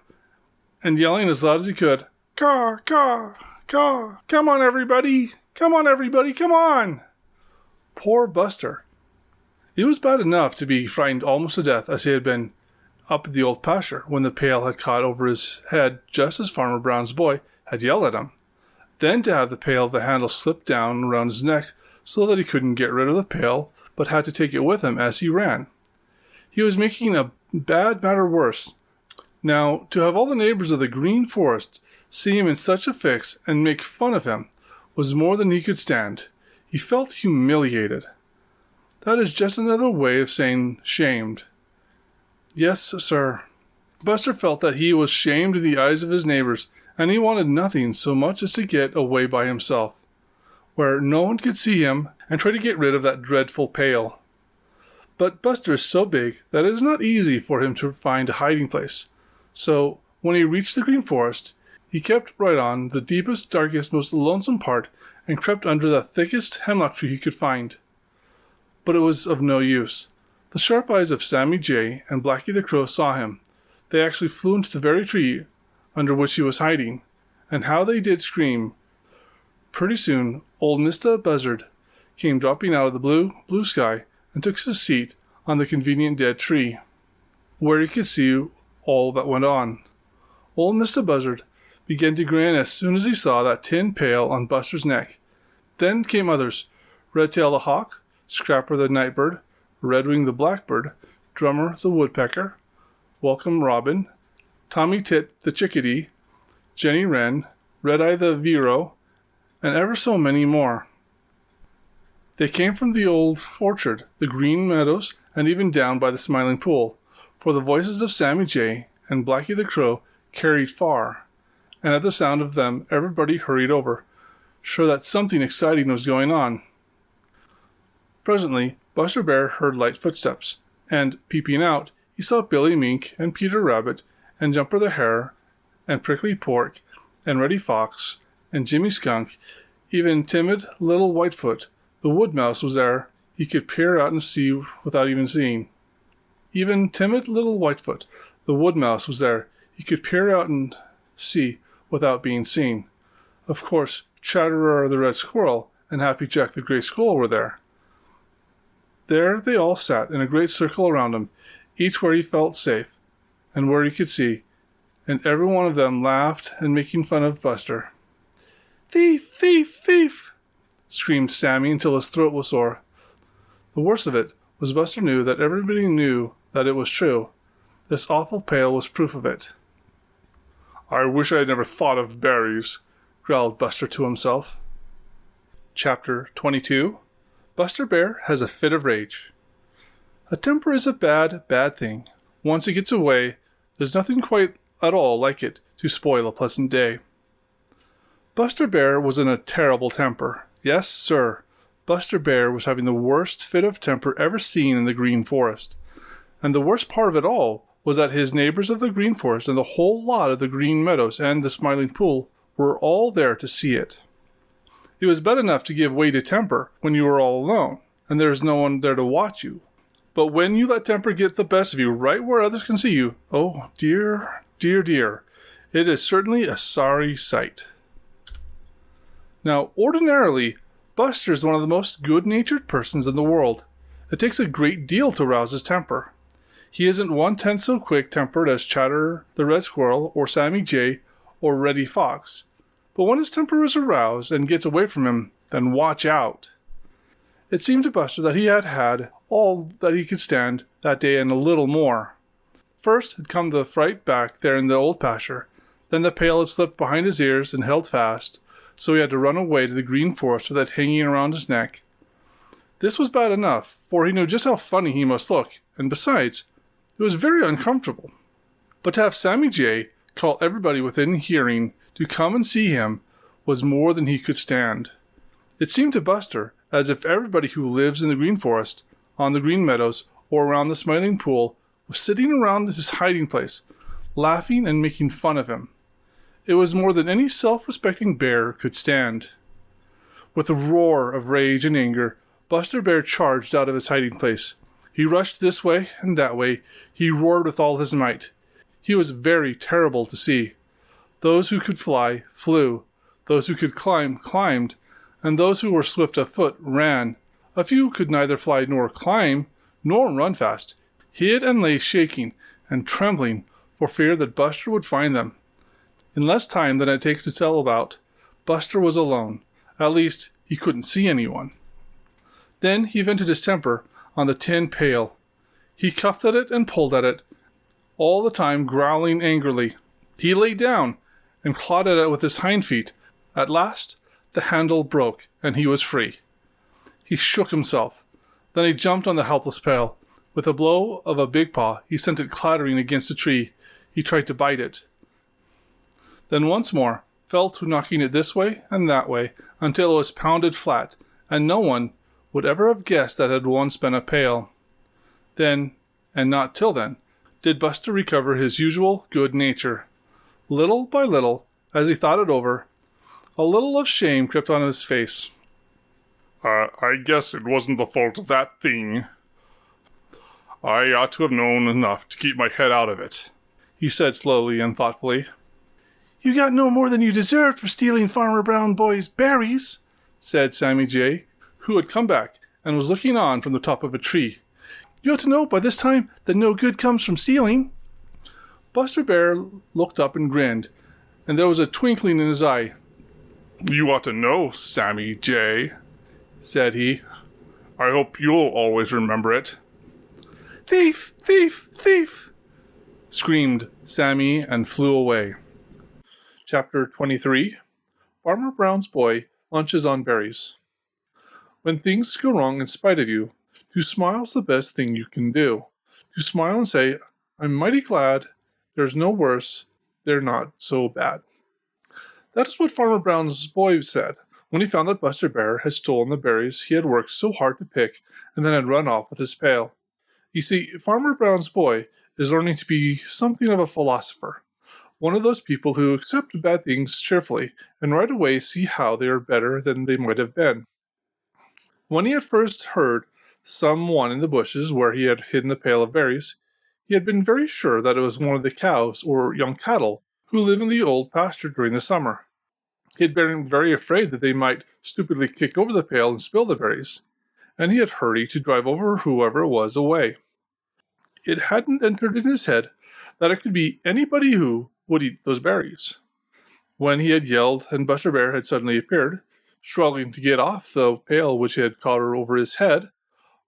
and yelling as loud as he could, caw, caw, caw, come on everybody, come on everybody, come on. Poor Buster. It was bad enough to be frightened almost to death as he had been up at the old pasture when the pail had caught over his head just as Farmer Brown's boy had yelled at him. Then to have the pail, the handle slip down around his neck so that he couldn't get rid of the pail but had to take it with him as he ran. He was making a bad matter worse. Now, to have all the neighbors of the Green Forest see him in such a fix and make fun of him was more than he could stand. He felt humiliated. That is just another way of saying shamed. Yes, sir. Buster felt that he was shamed in the eyes of his neighbors, and he wanted nothing so much as to get away by himself, where no one could see him, and try to get rid of that dreadful pail. But Buster is so big that it is not easy for him to find a hiding place. So, when he reached the Green Forest, he kept right on the deepest, darkest, most lonesome part, and crept under the thickest hemlock tree he could find. But it was of no use. The sharp eyes of Sammy Jay and Blacky the Crow saw him. They actually flew into the very tree under which he was hiding, and how they did scream. Pretty soon, old Mistah Buzzard came dropping out of the blue sky and took his seat on the convenient dead tree, where he could see all that went on. Old Mistah Buzzard began to grin as soon as he saw that tin pail on Buster's neck. Then came others, Redtail the Hawk, Scrapper the Nightbird, Redwing the Blackbird, Drummer the Woodpecker, Welcome Robin, Tommy Tit the Chickadee, Jenny Wren, Redeye the Vireo, and ever so many more. They came from the old orchard, the Green Meadows, and even down by the Smiling Pool, for the voices of Sammy Jay and Blacky the Crow carried far, and at the sound of them everybody hurried over, sure that something exciting was going on. Presently, Buster Bear heard light footsteps, and, peeping out, he saw Billy Mink and Peter Rabbit and Jumper the Hare and Prickly Porky and Reddy Fox and Jimmy Skunk, even timid little Whitefoot, the wood mouse, was there. He could peer out and see without even seeing. Even timid little Whitefoot, the wood mouse, was there. He could peer out and see without being seen. Of course, Chatterer the Red Squirrel and Happy Jack the Gray Squirrel were there. There they all sat in a great circle around him, each where he felt safe, and where he could see, and every one of them laughed and making fun of Buster. Thief! Thief! Thief! Screamed Sammy until his throat was sore. The worst of it was Buster knew that everybody knew that it was true. This awful pail was proof of it. I wish I had never thought of berries, growled Buster to himself. Chapter 22. Buster Bear has a fit of rage. A temper is a bad, bad thing. Once it gets away, there's nothing quite at all like it to spoil a pleasant day. Buster Bear was in a terrible temper. Yes, sir, Buster Bear was having the worst fit of temper ever seen in the Green Forest. And the worst part of it all was that his neighbors of the Green Forest and the whole lot of the Green Meadows and the Smiling Pool were all there to see it. It was bad enough to give way to temper when you were all alone, and there's no one there to watch you. But when you let temper get the best of you right where others can see you, oh dear, dear, dear, it is certainly a sorry sight. Now, ordinarily, Buster is one of the most good-natured persons in the world. It takes a great deal to rouse his temper. He isn't 1/10 so quick-tempered as Chatterer the Red Squirrel or Sammy Jay or Reddy Fox. But when his temper is aroused and gets away from him, then watch out. It seemed to Buster that he had had all that he could stand that day and a little more. First had come the fright back there in the old pasture. Then the pail had slipped behind his ears and held fast, so he had to run away to the Green Forest with it hanging around his neck. This was bad enough, for he knew just how funny he must look, and besides, it was very uncomfortable. But to have Sammy Jay call everybody within hearing to come and see him was more than he could stand. It seemed to Buster as if everybody who lives in the Green Forest, on the Green Meadows, or around the Smiling Pool was sitting around his hiding place, laughing and making fun of him. It was more than any self-respecting bear could stand. With a roar of rage and anger, Buster Bear charged out of his hiding place. He rushed this way and that way. He roared with all his might. He was very terrible to see. Those who could fly, flew. Those who could climb, climbed. And those who were swift of foot, ran. A few could neither fly nor climb, nor run fast, hid and lay shaking and trembling for fear that Buster would find them. In less time than it takes to tell about, Buster was alone. At least, he couldn't see anyone. Then he vented his temper on the tin pail. He cuffed at it and pulled at it, all the time growling angrily. He lay down and clawed at it with his hind feet. At last, the handle broke, and he was free. He shook himself. Then he jumped on the helpless pail. With a blow of a big paw, he sent it clattering against a tree. He tried to bite it. Then once more, fell to knocking it this way and that way, until it was pounded flat, and no one would ever have guessed that it had once been a pail. Then, and not till then, did Buster recover his usual good nature. Little by little, as he thought it over, a little of shame crept on his face. I guess it wasn't the fault of that thing. I ought to have known enough to keep my head out of it, he said slowly and thoughtfully. You got no more than you deserved for stealing Farmer Brown Boy's berries, said Sammy Jay, who had come back and was looking on from the top of a tree. You ought to know by this time that no good comes from stealing. Buster Bear looked up and grinned, and there was a twinkling in his eye. You ought to know, Sammy Jay, said he. I hope you'll always remember it. Thief! Thief! Thief! Screamed Sammy and flew away. Chapter 23. Farmer Brown's Boy Lunches on Berries. When things go wrong in spite of you, to smile's the best thing you can do. To smile and say, I'm mighty glad, there's no worse, they're not so bad. That is what Farmer Brown's boy said when he found that Buster Bear had stolen the berries he had worked so hard to pick and then had run off with his pail. You see, Farmer Brown's boy is learning to be something of a philosopher, one of those people who accept bad things cheerfully and right away see how they are better than they might have been. When he had first heard someone in the bushes where he had hidden the pail of berries, he had been very sure that it was one of the cows or young cattle who live in the old pasture during the summer. He had been very afraid that they might stupidly kick over the pail and spill the berries, and he had hurried to drive over whoever it was away. It hadn't entered in his head that it could be anybody who would eat those berries. When he had yelled and Buster Bear had suddenly appeared, struggling to get off the pail which had caught her over his head,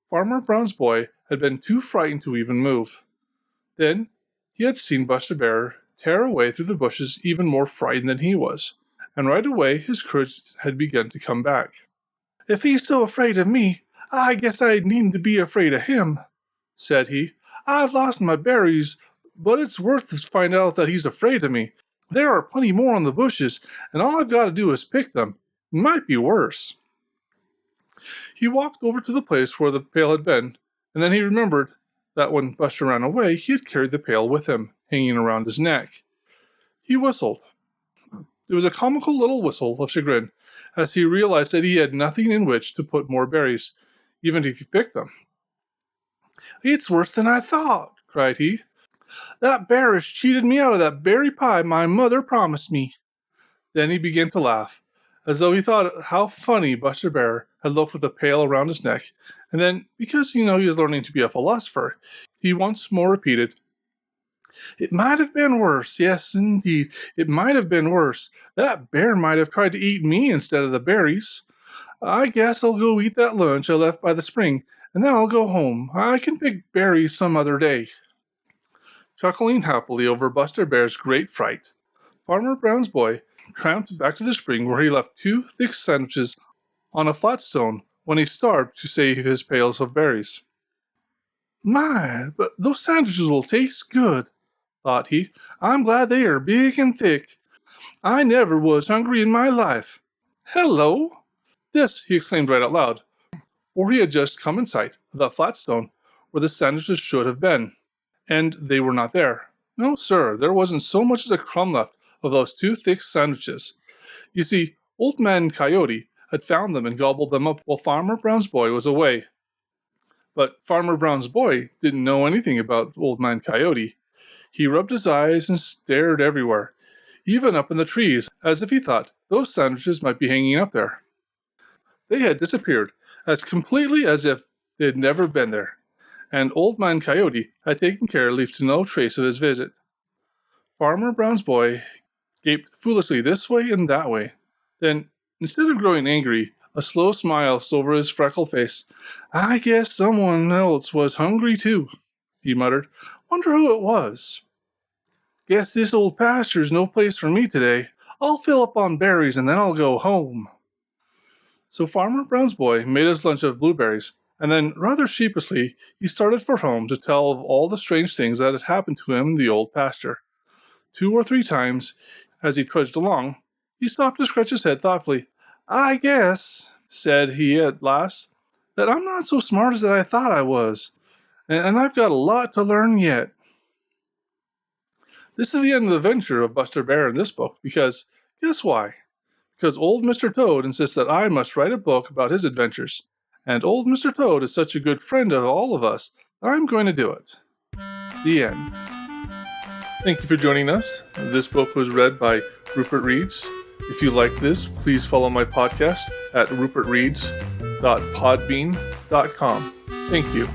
Farmer Brown's boy had been too frightened to even move. Then he had seen Buster Bear tear away through the bushes even more frightened than he was, and right away his courage had begun to come back. If he's so afraid of me, I guess I needn't to be afraid of him, said he. I've lost my berries, but it's worth to find out that he's afraid of me. There are plenty more on the bushes, and all I've got to do is pick them. It might be worse. He walked over to the place where the pail had been, and then he remembered that when Buster ran away, he had carried the pail with him, hanging around his neck. He whistled. It was a comical little whistle of chagrin, as he realized that he had nothing in which to put more berries, even if he picked them. "It's worse than I thought," cried he. "That bear has cheated me out of that berry pie my mother promised me." Then he began to laugh, as though he thought how funny Buster Bear had looked with a pail around his neck, and then, because he was learning to be a philosopher, he once more repeated, "It might have been worse, yes, indeed, it might have been worse. That bear might have tried to eat me instead of the berries. I guess I'll go eat that lunch I left by the spring, and then I'll go home. I can pick berries some other day." Chuckling happily over Buster Bear's great fright, Farmer Brown's boy tramped back to the spring, where he left 2 thick sandwiches on a flat stone when he starved to save his pails of berries. "My, but those sandwiches will taste good," thought he. "I'm glad they are big and thick. I never was hungry in my life. Hello!" This he exclaimed right out loud, for he had just come in sight of that flat stone where the sandwiches should have been, and they were not there. No, sir, there wasn't so much as a crumb left of those 2 thick sandwiches. You see, Old Man Coyote had found them and gobbled them up while Farmer Brown's boy was away. But Farmer Brown's boy didn't know anything about Old Man Coyote. He rubbed his eyes and stared everywhere, even up in the trees, as if he thought those sandwiches might be hanging up there. They had disappeared as completely as if they had never been there, and Old Man Coyote had taken care to leave no trace of his visit. Farmer Brown's boy gaped foolishly this way and that way. Then, instead of growing angry, a slow smile stole over his freckled face. "I guess someone else was hungry too," he muttered. "Wonder who it was. Guess this old pasture's no place for me today. I'll fill up on berries and then I'll go home." So Farmer Brown's boy made his lunch of blueberries, and then, rather sheepishly, he started for home to tell of all the strange things that had happened to him in the old pasture. 2 or 3 times, as he trudged along, he stopped to scratch his head thoughtfully. "I guess," said he at last, "that I'm not so smart as I thought I was, and I've got a lot to learn yet." This is the end of the adventure of Buster Bear in this book, because, guess why? Because old Mr. Toad insists that I must write a book about his adventures, and old Mr. Toad is such a good friend of all of us that I'm going to do it. The end. Thank you for joining us. This book was read by Rupert Reads. If you like this, please follow my podcast at rupertreads.podbean.com. Thank you.